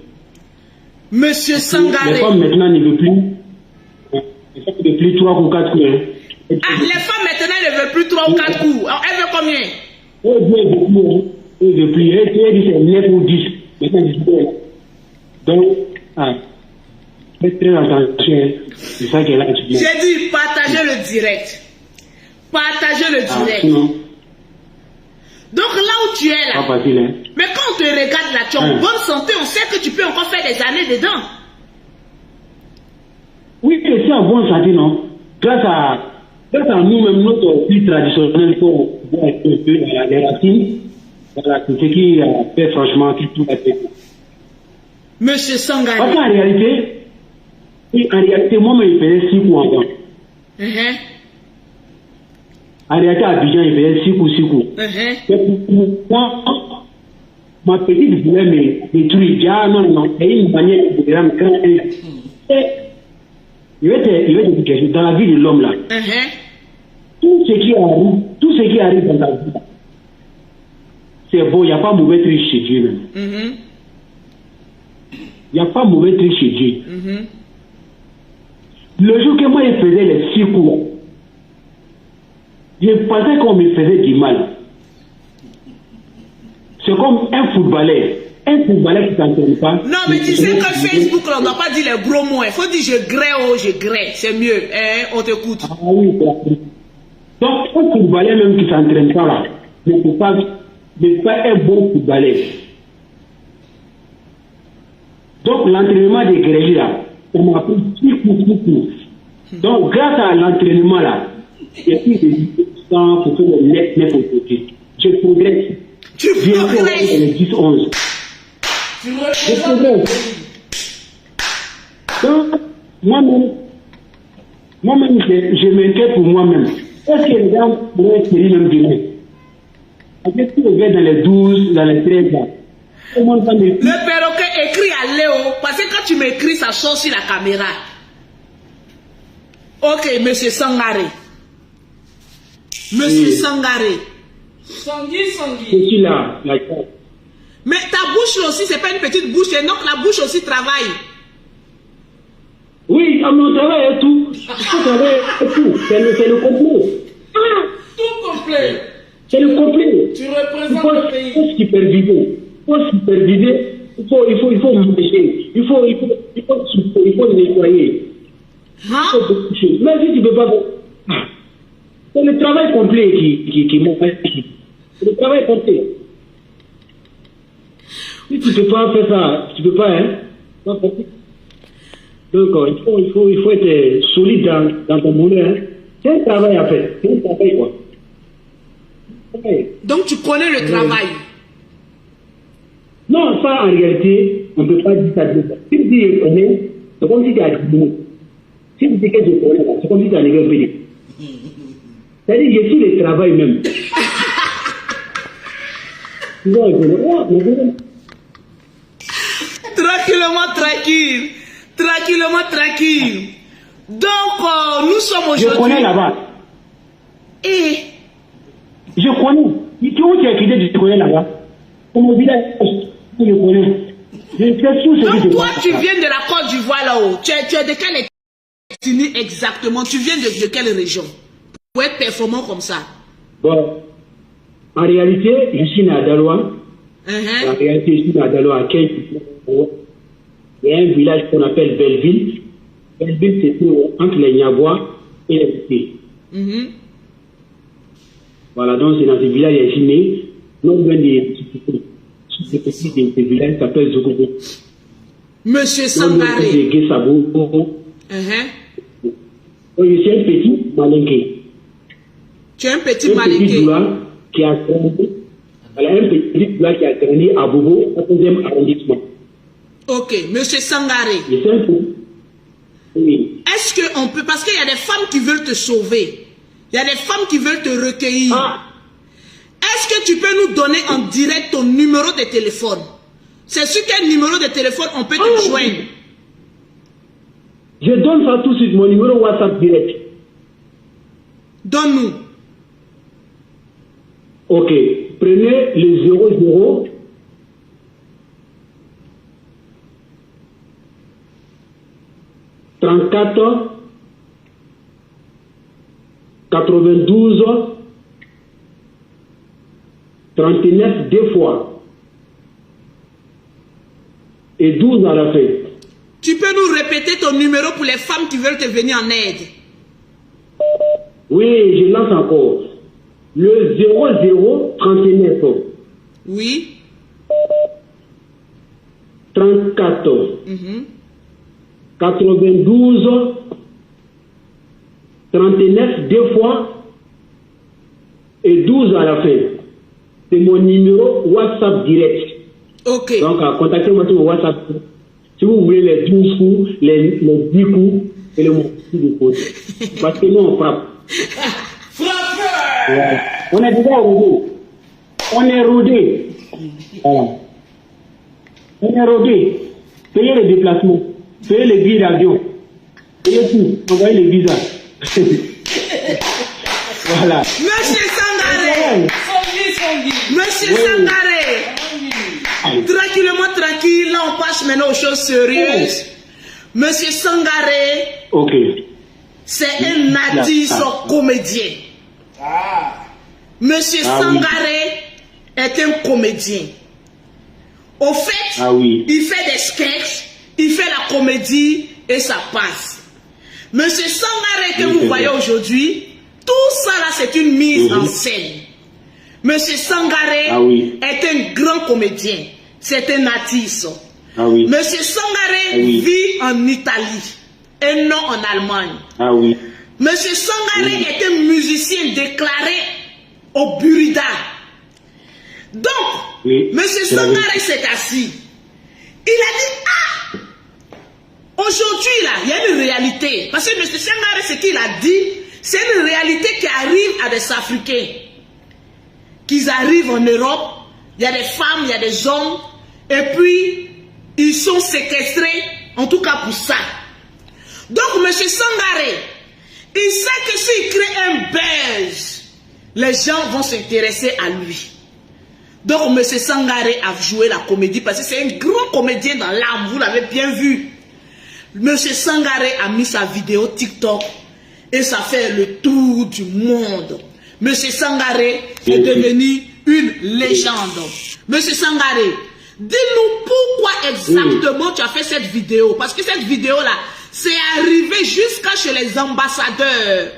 Monsieur Sangaré. Les femmes maintenant ne veulent plus. Les femmes ne veulent plus 3 ou 4 coups. Ah, les femmes maintenant ne veulent plus 3 ou 4 coups. Alors, elles veulent combien? Elles ne veulent plus. Elles disent c'est 9 ou 10. Maintenant, 10. Donc, faites très attention. C'est ça qu'elle a étudié. J'ai dit, partagez le direct. Partagez le direct. Donc là où tu es là, pas facile, hein. Mais quand on te regarde là, tu es en bonne santé, on sait que tu peux encore faire des années dedans. Oui, c'est en bonne santé, non? Grâce à nous-mêmes, notre vie traditionnelle, pour voir un peu les racines, voilà, c'est ce qui fait franchement qui tout a fait. Monsieur Sangaré. Parce qu'en réalité, moi-même, il faisait 6 coups encore. En réalité, à Abidjan, il faisait 6 coups. Mais pour moi, ma petite voulait me détruire. Ah non, c'est une manière de faire un il va te dire quelque chose. Dans la vie de l'homme, là, tout ce qui arrive dans ta vie, c'est bon, il n'y a pas mauvais truc chez Dieu même. Il n'y a pas mauvais truc chez Dieu. Le jour que moi, je faisais les 6 coups, je pensais qu'on me faisait du mal. C'est comme un footballeur. Un footballeur qui ne s'entraîne pas. Non, mais tu sais que Facebook, là, on ne doit pas dire les gros mots. Il faut dire je grée, c'est mieux. On t'écoute. Ah oui, c'est donc, un footballeur même qui ne s'entraîne pas là, ne peut pas un bon footballeur. Donc, l'entraînement des grêlés là, on m'a appris 6 coups. Donc, grâce à l'entraînement là, j'ai pris des temps pour faire le net au côté. Je progresse. Tu progresses. Les 10-11. Tu représentes. Donc, moi-même, je m'inquiète pour moi-même. Est-ce que les gens pourraient espérer même demain? Parce que si on va dans les 12, dans les 13 ans, comment ça me... Le perroquet écrit à Léo, parce que quand tu m'écris, ça sort sur la caméra. Ok, monsieur Sangaré. Monsieur Sangaré. Sangui. Je suis là, la carte. Mais ta bouche aussi, c'est pas une petite bouche, donc la bouche aussi travaille. Oui, on travaille et tout. On travaille et tout. C'est le complet. Tout complet. C'est le complet. Tu représentes le pays. Il faut superviser. Il faut manger. Il faut nettoyer. Mais si tu ne peux pas... C'est le travail complet qui m'empêche. C'est le travail complet. Si tu ne peux pas faire ça, tu ne peux pas, hein. Donc, il faut être solide dans ton boulot, hein. C'est un travail à faire. C'est un travail, quoi. Donc, tu connais le travail. Non, ça, en réalité, on ne peut pas dire ça. Si tu dis je connais, c'est comme si tu as dit. Si tu dis que je connais, c'est comme si tu as arrivé au pays. C'est-à-dire, je suis le travail même. Tranquillement. Donc, nous sommes aujourd'hui... Je connais là-bas. Et... Je connais. Où tu as quitté, tu connais là-bas. Pour mon village, je connais. Je sais tout ce que je donc, toi, tu viens de la Côte d'Ivoire là-haut. Tu es de quelle ethnie exactement? Tu viens de quelle région? Pour être performant comme ça. Bon. En réalité, je suis né à Daloa. En réalité, je suis né à Daloa, à 15 km. Il y a un village qu'on appelle Belleville. Belleville, c'est entre les Niabois et les Bouquets. Voilà, donc c'est dans ce village que je suis né. Non, loin des petits villages qui s'appelle Zogogo. Monsieur Sangaré. Je suis un petit malinqué. Tu es un petit malinqué. Qui a grandi, voilà, un petit doula qui a grandi à Bobo, au 11e arrondissement. Ok, monsieur Sangaré. Oui. Est-ce qu'on peut, parce qu'il y a des femmes qui veulent te sauver, il y a des femmes qui veulent te recueillir. Est-ce que tu peux nous donner en direct ton numéro de téléphone? C'est sur quel numéro de téléphone on peut te joindre? Je donne ça tout de suite, mon numéro WhatsApp direct. Donne-nous. Ok, prenez le 00 34 92 39 deux fois et 12 à la fin. Tu peux nous répéter ton numéro pour les femmes qui veulent te venir en aide? Oui, je lance encore. Le 00 39. Oui. 34. 92. 39 deux fois et 12 à la fin. C'est mon numéro WhatsApp direct. Ok. Donc, contactez-moi sur mon WhatsApp. Si vous voulez les 12 coups, les 10 coups et le mot de côté. Parce que nous, on frappe. Frappeur! Ouais. On est déjà rodé. On est rodé. Voilà. On est rodé. Payez les déplacements. Payez les billets d'avion. Payez tout. Envoyez les visas. Voilà. Monsieur Sangaré. Monsieur Sangaré. Tranquillement, tranquille. Là, on passe maintenant aux choses sérieuses. Monsieur Sangaré. Ok. C'est un artiste comédien. Monsieur Sangaré est un comédien. Au fait, il fait des sketchs, il fait la comédie et ça passe. Monsieur Sangaré que vous voyez aujourd'hui, tout ça là c'est une mise en scène. Monsieur Sangaré est un grand comédien, c'est un artiste. Monsieur Sangaré vit en Italie et non en Allemagne. Monsieur Sangaré est un musicien déclaré au Burida. Donc, Monsieur Sangaré s'est assis. Il a dit, aujourd'hui là, il y a une réalité. Parce que Monsieur Sangaré, ce qu'il a dit, c'est une réalité qui arrive à des Africains. Qu'ils arrivent en Europe, il y a des femmes, il y a des hommes, et puis ils sont séquestrés, en tout cas pour ça. Donc Monsieur Sangaré, il sait que s'il crée un buzz, les gens vont s'intéresser à lui. Donc M. Sangaré a joué la comédie parce que c'est un grand comédien dans l'âme, vous l'avez bien vu. M. Sangaré a mis sa vidéo TikTok et ça fait le tour du monde. M. Sangaré est devenu une légende. M. Sangaré, dis-nous pourquoi exactement tu as fait cette vidéo. Parce que cette vidéo-là, c'est arrivé jusqu'à chez les ambassadeurs.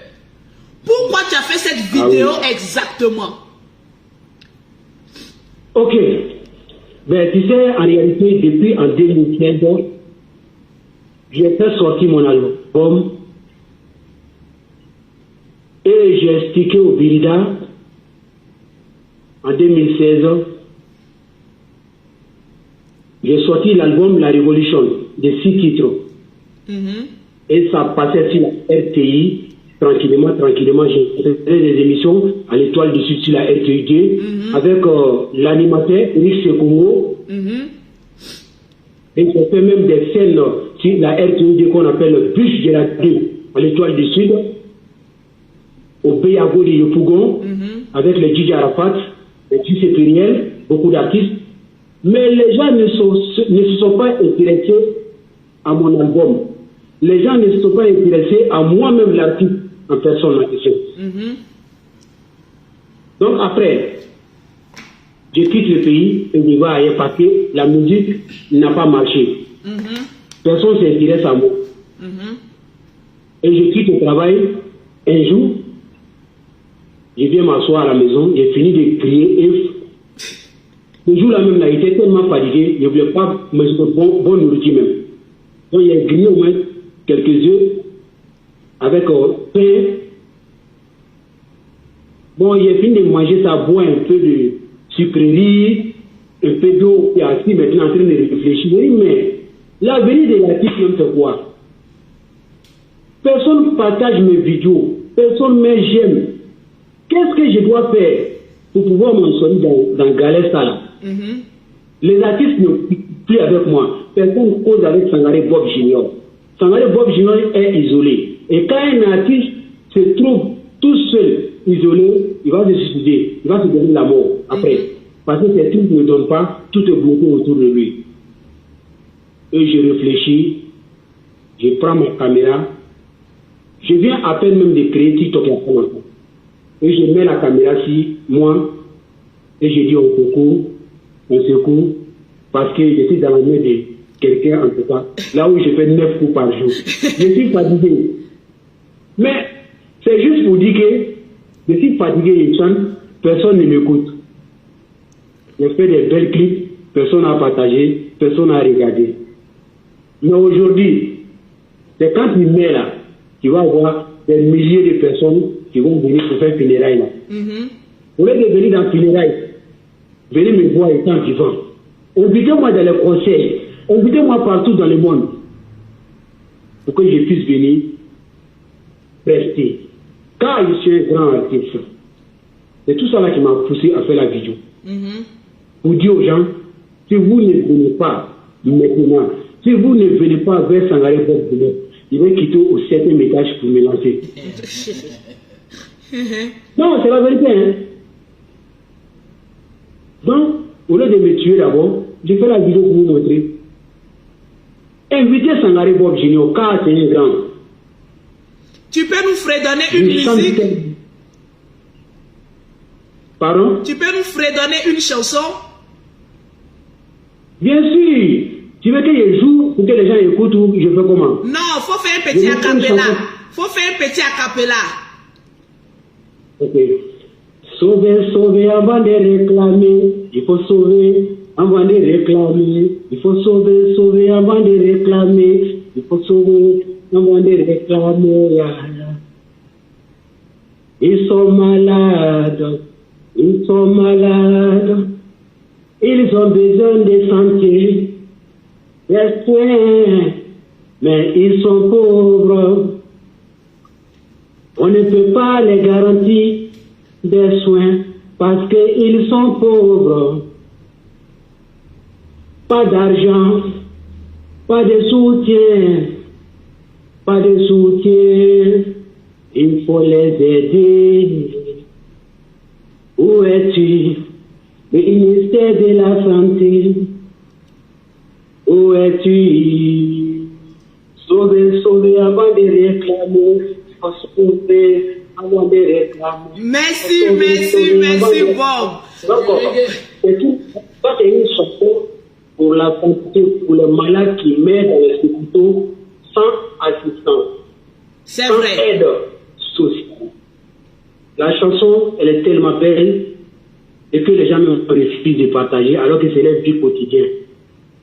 Pourquoi tu as fait cette vidéo exactement? Ok. Ben, tu sais, en réalité, depuis en 2015, j'ai fait sortir mon album et j'ai expliqué au Burida en 2016. J'ai sorti l'album La Révolution de 6 titres. Et ça passait sur la RTI. Tranquillement, j'ai fait des émissions à l'Étoile du Sud sur la RTI avec l'animateur Riche Congo. Et j'ai fait même des scènes sur la RTI qu'on appelle le bûche de la rue à l'Étoile du Sud, au Béago de Yopougon, avec les DJ Arafat, les DJ Périel, beaucoup d'artistes. Mais les gens ne se sont pas intéressés à mon album. Les gens ne se sont pas intéressés à moi-même l'artiste en personne en question. Donc après, je quitte le pays et je vais ailleurs parce que la musique n'a pas marché. Personne ne s'intéresse à moi. Et je quitte le travail. Un jour, je viens m'asseoir à la maison, j'ai fini de crier et le jour-là même, là, il était tellement fatigué, je ne voulais pas manger de bon nourriture même. Donc il a grillé au moins quelques œufs avec pain. Bon, il a fini de manger ça, boire un peu de sucrerie, un peu d'eau, et assis maintenant en train de réfléchir. Je dis, mais l'avenir de l'artiste, c'est quoi? Personne ne partage mes vidéos, personne ne j'aime. Qu'est-ce que je dois faire pour pouvoir m'en sortir dans Galesta là? Les artistes plus avec moi. Personne cause avec Sangaré Bob Junior. Sangaré Bob Junior est isolé. Et quand un artiste se trouve tout seul, isolé, il va se suicider. Il va se donner la mort après. Parce que ces trucs ne donnent pas, tout est bloqué autour de lui. Et je réfléchis, je prends ma caméra, je viens à peine même de créer TikTok à ce et je mets la caméra sur moi et je dis on secoue, parce que je suis dans la main de quelqu'un en tout cas, là où je fais 9 coups par jour. Je suis fatigué. Mais c'est juste pour dire que je suis fatigué, je chante, personne ne m'écoute. Je fais des belles clips, personne n'a partagé, personne n'a regardé. Mais aujourd'hui, c'est quand il met là, tu vas avoir des milliers de personnes qui vont venir pour faire funérailles là. Au lieu de venir dans le funérailles, venez me voir étant vivant. Invitez-moi dans les conseils, invitez-moi partout dans le monde pour que je puisse venir prester. Car je suis un grand artiste. C'est tout ça là qui m'a poussé à faire la vidéo. Pour dire aux gens, si vous ne venez pas maintenant, si vous ne venez pas vers Sangaré Bob Junior, il va quitter au 7e étage pour me lancer. Non, c'est la vérité. Hein? Donc, au lieu de me tuer d'abord, je fais la vidéo pour vous montrer. Invitez Sangaré Bob Junior, car c'est un grand. Tu peux nous fredonner une musique? Pardon? Tu peux nous fredonner une chanson? Bien sûr. Tu veux que je joue pour que les gens écoutent ou je fais comment? Non, faut faire un petit acapella. Faut faire un petit acapella. Ok. Sauver, sauver avant de réclamer. Il faut sauver avant de réclamer. Il faut sauver, sauver avant de réclamer. Il faut sauver avant de réclamer. Ils sont malades. Ils sont malades. Ils ont besoin de santé. Des soins, mais ils sont pauvres. On ne peut pas les garantir des soins parce qu'ils sont pauvres. Pas d'argent, pas de soutien, pas de soutien. Il faut les aider. Où es-tu, le ministère de la Santé? Où es-tu? Sauver, sauver avant de réclamer. Sauver avant de réclamer. Merci, merci, Bob. Donc, c'est tout. Ça, c'est une chanson pour la santé, pour les malades qui meurent dans les hôpitaux sans assistance. C'est sans vrai. aide sociale. La chanson, elle est tellement belle et que les gens me refusent de partager alors que c'est leur vie quotidienne.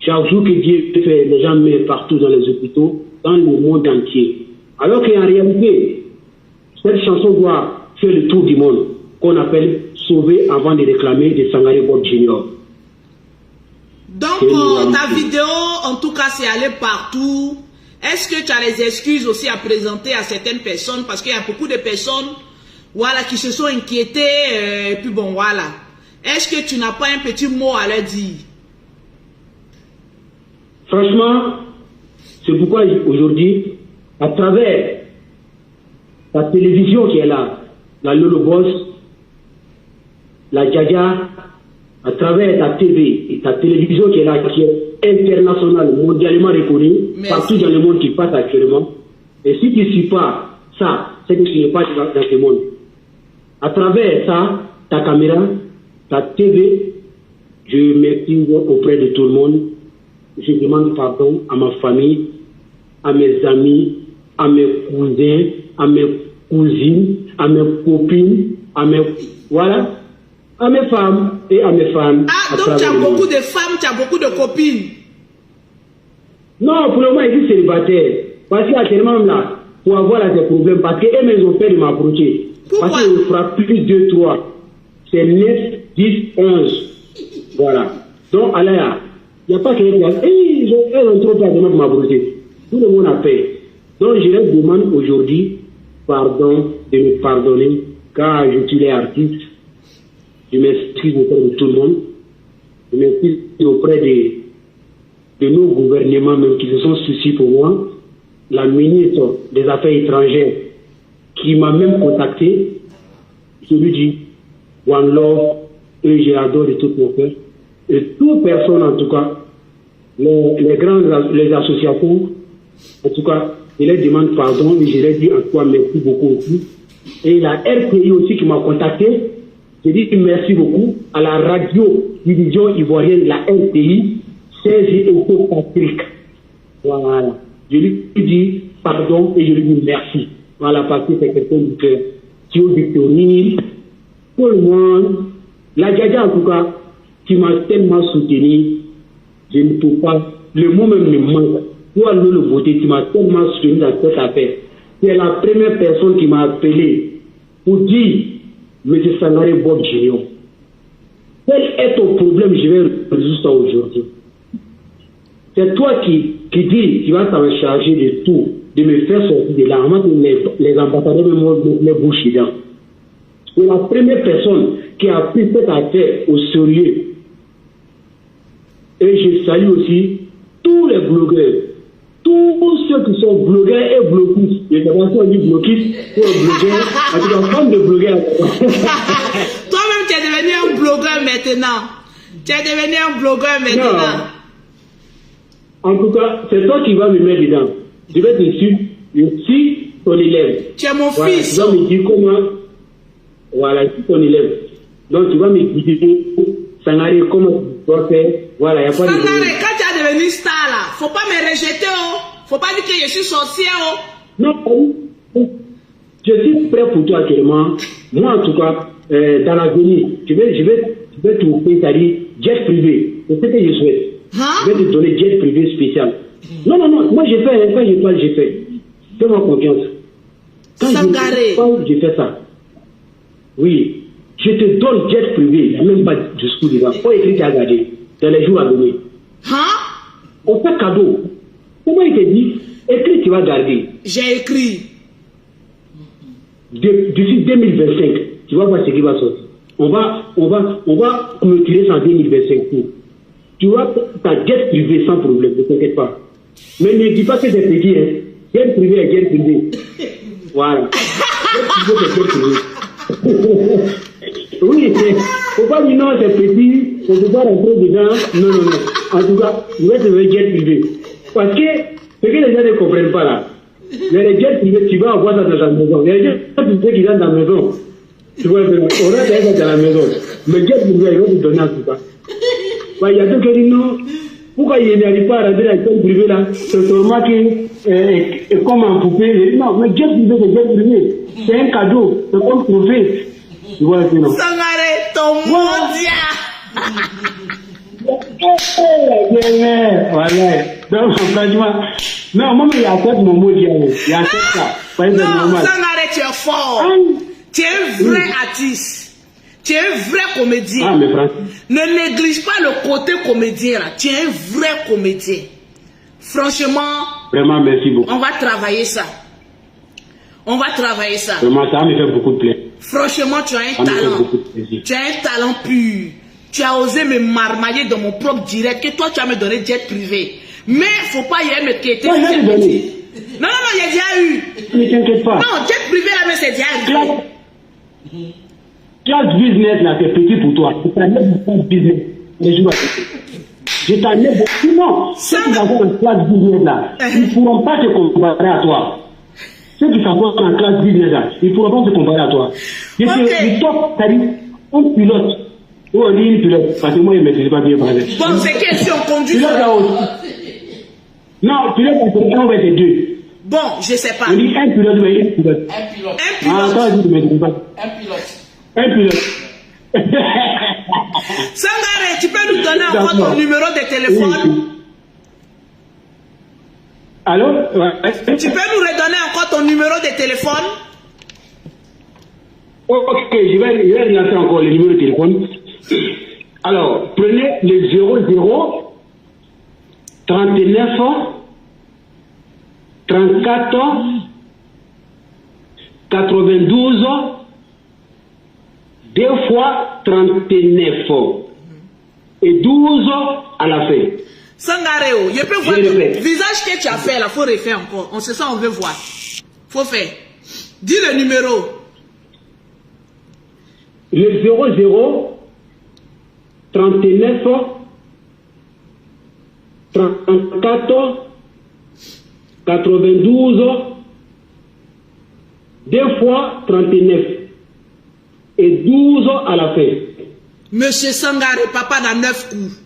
Chaque jour que Dieu fait, les gens meurent partout dans les hôpitaux, dans le monde entier. Alors qu'en réalité, cette chanson doit faire le tour du monde, qu'on appelle Sauver avant de réclamer de Sangaré Bob Junior. Donc, ta vidéo, en tout cas, c'est allé partout. Est-ce que tu as les excuses aussi à présenter à certaines personnes? Parce qu'il y a beaucoup de personnes voilà, qui se sont inquiétées. Et puis bon, voilà. Est-ce que tu n'as pas un petit mot à leur dire? Franchement, c'est pourquoi aujourd'hui, à travers la télévision qui est là, la Lolo Boss, la Djadia, à travers ta TV et ta télévision qui est là, qui est internationale, mondialement reconnue, partout dans le monde qui passe actuellement. Et si tu ne suis pas ça, c'est que tu n'es pas dans ce monde. À travers ça, ta caméra, ta TV, je m'excuse auprès de tout le monde. Je demande pardon à ma famille, à mes amis, à mes cousins, à mes cousines, à mes copines, à mes... Voilà. À mes femmes et à mes femmes. Ah, donc tu as beaucoup de femmes, tu as beaucoup de copines. Non, pour le moment, je suis célibataire. Parce qu'il y a tellement là, pour avoir là, des problèmes, parce qu'eux-mêmes, ils ont peur de m'approcher. Parce qu'il fera plus de 2, 3. C'est 9, 10, 11. Voilà. Donc, là, il n'y a pas quelqu'un qui a dit, elles ont trop peur de m'approcher. Tout le monde a peur. Donc, je leur demande aujourd'hui, pardon, de me pardonner, car je suis les artistes. Je m'excuse auprès de tout le monde. Je m'excuse auprès de nos gouvernements même qui se sont souciés pour moi, la ministre des Affaires étrangères qui m'a même contacté, je lui dis One Love, et je l'adore de tout mon cœur. Et toute personne en tout cas, les associations, en tout cas, je leur demande pardon et je leur dis en toi merci beaucoup aussi. Et la RPI aussi qui m'a contacté, je dis merci beaucoup à la radio-division ivoirienne, la RPI, Serge Eto Patrick. Voilà. Je lui dis pardon et je lui dis merci. Voilà, parce que c'est quelqu'un du cœur. Thio Victorine, tout le monde, la Djadja en tout cas, qui m'a tellement soutenu, je ne peux pas, le mot même me manque. Toi, le voter, tu m'as tellement soutenu dans cette affaire. C'est la première personne qui m'a appelé pour dire, M. Sangaré Bob Junior, quel est ton problème, je vais résoudre ça aujourd'hui. C'est toi qui dis, tu vas t'en charger de tout, de me faire sortir de là, avant que les ambassadeurs me les bouches dedans. C'est la première personne qui a pris cette affaire au sérieux. Et je salue aussi tous les blogueurs, tous ceux qui sont blogueurs et bloquistes. Je ne sais pas si on dit bloquistes ou blogueurs, en tout cas, comme de blogueurs. Toi-même, tu es devenu un blogueur maintenant. Tu es devenu un blogueur maintenant. Non. En tout cas, c'est toi qui vas me mettre dedans. Je vais te suivre, je suis ton élève. Tu es mon voilà, fils. Tu vas me dire comment. Voilà, je suis ton élève. Donc tu vas me dire, Sangaré, comment tu dois faire. Voilà, il n'y a pas de problème. Sangaré, quand tu es devenu star là, faut pas me rejeter, oh. Faut pas dire que je suis sorcier, oh. Non, je suis prêt pour toi actuellement. Moi, en tout cas, dans l'avenir, je vais trouver, c'est-à-dire jet privé. C'est ce que je souhaite. Hein? Je vais te donner jet privé spécial. Non, moi j'ai fait, quand je parle, j'ai fait. Fais-moi confiance. Quand Sangaré. je parle, j'ai fait ça. Oui, je te donne jet privé, il n'y a même pas de discours dedans. Pas écrit, tu as gardé. Dans les jours à venir. Hein? On fait cadeau. Comment il te dit? Écrit, tu vas garder. J'ai écrit. D'ici 2025, tu vas voir ce qui va sortir. On va clôturer ça en 2025. Tu vois, ta jet privé sans problème, ne t'inquiète pas. Mais ne dis pas que c'est petit, hein. Jet privé est jet privé. Voilà. Jet privé, c'est jet privé. Oui, faut pas dire non, c'est petit, on ne peut pas rentrer dedans. Non. En tout cas, je vais te donner jet privé. Parce que ce que les gens ne comprennent pas là, les jets privés, tu vas avoir ça dans ta maison. Les jets privés qui sont dans la maison, tu vois, on a ça dans la maison. Mais jet privé, ils vont te donner en tout cas. Il y a d'autres qui disent non. Pourquoi il n'arrive pas à rentrer dans le jet privé là? C'est seulement que, comme en poupée. Non, mais jet privé, c'est jet privé. C'est un cadeau. C'est comme trophée. Tu vois, c'est non. Sangaré, ton mondia. Voilà. Donc, franchement, non, moi, il y a quoi de mon mot dire? Il y a ça. Non, Sangaré, tu es fort. Tu es un vrai artiste. Tu es un vrai comédien. Ah, mais Francis. Ne néglige pas le côté comédien là. Tu es un vrai comédien. Franchement. Vraiment, merci beaucoup. On va travailler ça. Vraiment, ça me fait beaucoup de plaisir. Franchement, tu as un talent. Tu as un talent pur. Tu as osé me marmailler dans mon propre direct que toi, tu as me donné jet privé. Mais faut pas y aller me quitter. Non, il y a déjà eu. Ne t'inquiète pas. Non, jet privé là, mais c'est déjà eu. Classe business là, c'est petit pour toi. Je t'enlève beaucoup de business. Les jours à côté. Je t'enlève beaucoup. Non, ceux qui sont en classe business là, ils ne pourront pas te comparer à toi. Ceux qui sont en classe business là, ils ne pourront pas se comparer à toi. Je suis top, c'est-à-dire un pilote. Ou on dit une pilote, parce que moi, je ne maîtrise pas bien parler. Bon, c'est quelle si on conduit? Pilote là aussi. Non, pilote, c'est un ou c'est deux. Bon, je ne sais pas. On dit un pilote ou une pilote. Un pilote. Ah, toi, tu ne maîtrises pas. Un pilote. Un pilote. Sangaré, tu peux nous donner encore ton numéro de téléphone? Allô? Ouais. Tu peux nous redonner encore ton numéro de téléphone? Ok, je vais relancer encore le numéro de téléphone. Alors, prenez le 00 39 34 92 2 fois 39 et 12 à la fin. Sangareo, je peux voir le visage que tu as fait là, faut refaire encore. On se sent, on veut voir. Faut faire. Dis le numéro. Le 00 39 34 92 2 fois 39 et 12 à la fin. Monsieur Sangaré, papa dans 9 coups.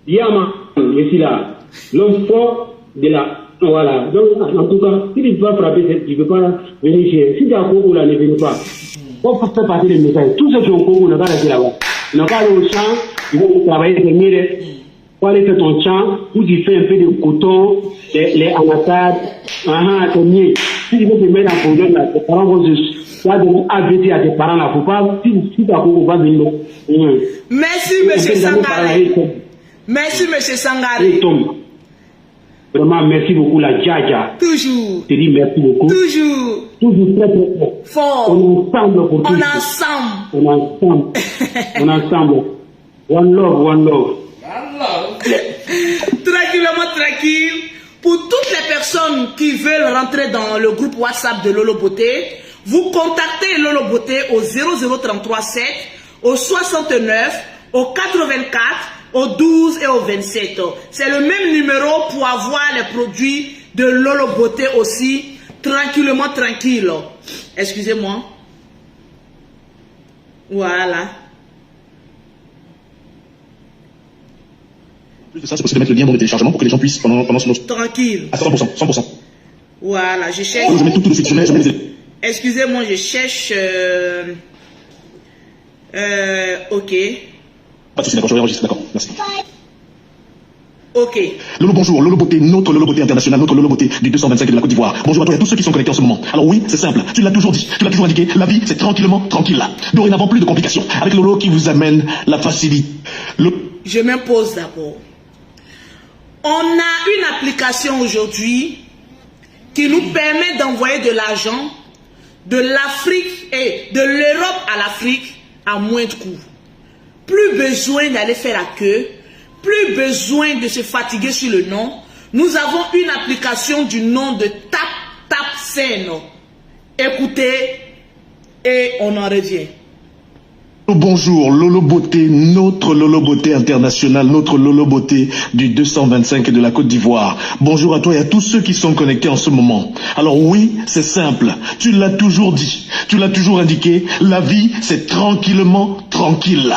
Yama, je suis là. L'homme fort de la... Voilà. Donc, en tout cas, si tu ne peux pas frapper, tu ne peux pas venir chez... Si tu as un concours là, ne venez pas. On peut faire passer les messages. Tous ceux qui ont un concours, ne pas rester là-bas. Ils n'ont pas aller au champ, ils vont travailler des mires. Pour aller faire ton champ, où tu fais un peu de coton, les anassades, ton miel. Si tu veux te mettre en problème là, tes parents vont se... vas donner AVT à tes parents là. Faut pas... Si tu as un concours, va venir. Merci, monsieur Sangaré. Merci, monsieur Sangaré. Vraiment, merci beaucoup, la Djaja. Toujours. Je te dis merci beaucoup. Toujours. Toujours très, très fort. Fort. On est ensemble pour tout. On est ensemble. On est ensemble. On est ensemble. One love, one love. Tranquillement, tranquille. Pour toutes les personnes qui veulent rentrer dans le groupe WhatsApp de Lolo Beauté, vous contactez Lolo Beauté au 00337, au 69, au 84, au 12 et au 27. C'est le même numéro pour avoir les produits de Lolo Beauté aussi, tranquillement, tranquille. Excusez-moi. Voilà. Plus de ça, c'est possible de mettre le lien dans le téléchargement pour que les gens puissent pendant ce moment. Tranquille. À 100%. Voilà, je cherche. Je mets tout de suite, je mets Excusez-moi, je cherche. Ok. Pas de soucis, d'accord, je vais enregistrer, d'accord, merci. Ok. Lolo, bonjour, Lolo Beauté, notre Lolo Beauté international, notre Lolo Beauté du 225 de la Côte d'Ivoire. Bonjour à toi et à tous ceux qui sont connectés en ce moment. Alors oui, c'est simple, tu l'as toujours dit, tu l'as toujours indiqué, la vie c'est tranquillement, tranquille là. Dorénavant, plus de complications. Avec Lolo qui vous amène la facilité. Je m'impose d'abord. On a une application aujourd'hui qui nous permet d'envoyer de l'argent de l'Afrique et de l'Europe à l'Afrique à moins de coûts. Plus besoin d'aller faire la queue, plus besoin de se fatiguer sur le nom. Nous avons une application du nom de TapTapSend. Écoutez et on en revient. Bonjour, Lolo Beauté, notre Lolo Beauté international, notre Lolo Beauté du 225 de la Côte d'Ivoire. Bonjour à toi et à tous ceux qui sont connectés en ce moment. Alors oui, c'est simple, tu l'as toujours dit, tu l'as toujours indiqué, la vie c'est tranquillement tranquille.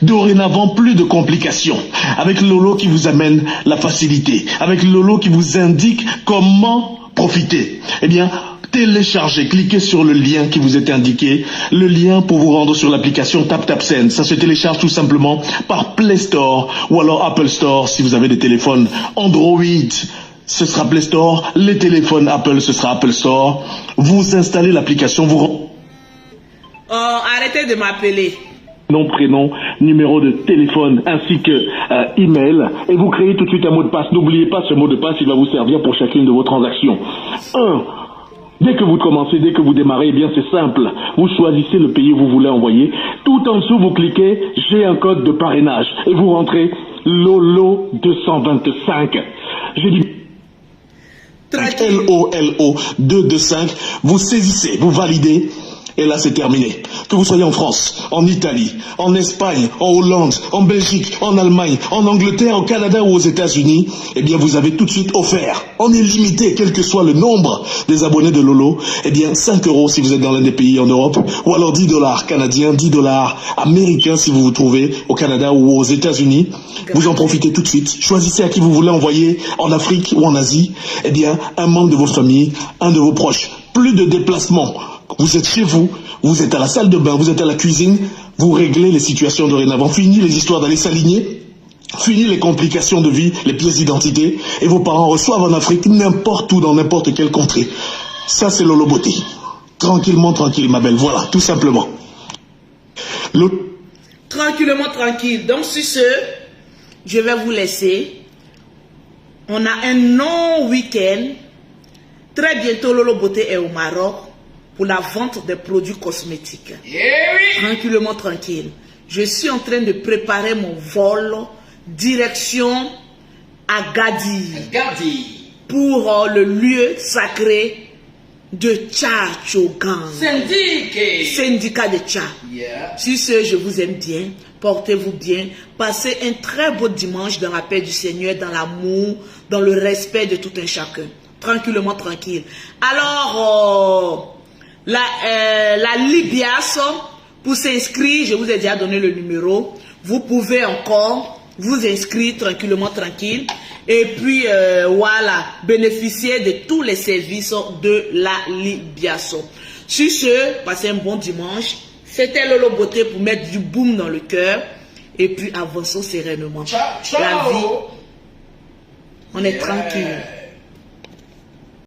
Dorénavant, plus de complications. Avec Lolo qui vous amène la facilité, avec Lolo qui vous indique comment profiter. Eh bien, téléchargez, cliquez sur le lien qui vous est indiqué, le lien pour vous rendre sur l'application TapTapSend. Ça se télécharge tout simplement par Play Store ou alors Apple Store si vous avez des téléphones Android. Ce sera Play Store, les téléphones Apple, ce sera Apple Store. Vous installez l'application, vous... arrêtez de m'appeler. Nom, prénom, numéro de téléphone ainsi que email et vous créez tout de suite un mot de passe. N'oubliez pas ce mot de passe, il va vous servir pour chacune de vos transactions. Dès que vous commencez, dès que vous démarrez, eh bien c'est simple. Vous choisissez le pays où vous voulez envoyer. Tout en dessous, vous cliquez « J'ai un code de parrainage » et vous rentrez Lolo 225. J'ai dit LOLO 225. Vous saisissez, vous validez. Et là, c'est terminé. Que vous soyez en France, en Italie, en Espagne, en Hollande, en Belgique, en Allemagne, en Angleterre, au Canada ou aux États-Unis, eh bien, vous avez tout de suite offert, en illimité, quel que soit le nombre des abonnés de Lolo, eh bien, 5 € si vous êtes dans l'un des pays en Europe, ou alors 10 $ canadiens, 10 $ américains si vous vous trouvez au Canada ou aux États-Unis. Vous en profitez tout de suite. Choisissez à qui vous voulez envoyer en Afrique ou en Asie, eh bien, un membre de votre famille, un de vos proches. Plus de déplacements. Vous êtes chez vous, vous êtes à la salle de bain, vous êtes à la cuisine, vous réglez les situations dorénavant. Fini les histoires d'aller s'aligner, fini les complications de vie, les pièces d'identité, et vos parents reçoivent en Afrique n'importe où, dans n'importe quelle contrée. Ça, c'est Lolo Beauté. Tranquillement, tranquille, ma belle. Voilà, tout simplement. Tranquillement, tranquille. Donc, sur ce, je vais vous laisser. On a un long week-end. Très bientôt, Lolo Beauté est au Maroc pour la vente des produits cosmétiques. Tranquillement, tranquille. Je suis en train de préparer mon vol direction Agadir. Agadir. Pour le lieu sacré de Tcha-Tchogan. Syndicat de Tcha. Yeah. Sur ce, je vous aime bien. Portez-vous bien. Passez un très beau dimanche dans la paix du Seigneur, dans l'amour, dans le respect de tout un chacun. Tranquillement, tranquille. Alors, la Libias, pour s'inscrire, je vous ai déjà donné le numéro. Vous pouvez encore vous inscrire tranquillement, tranquille. Et puis, voilà, bénéficier de tous les services de la Libias. Sur ce, passez un bon dimanche. C'était Lolo Beauté pour mettre du boom dans le cœur. Et puis, avançons sereinement. Ciao, ciao. La vie, on est tranquille.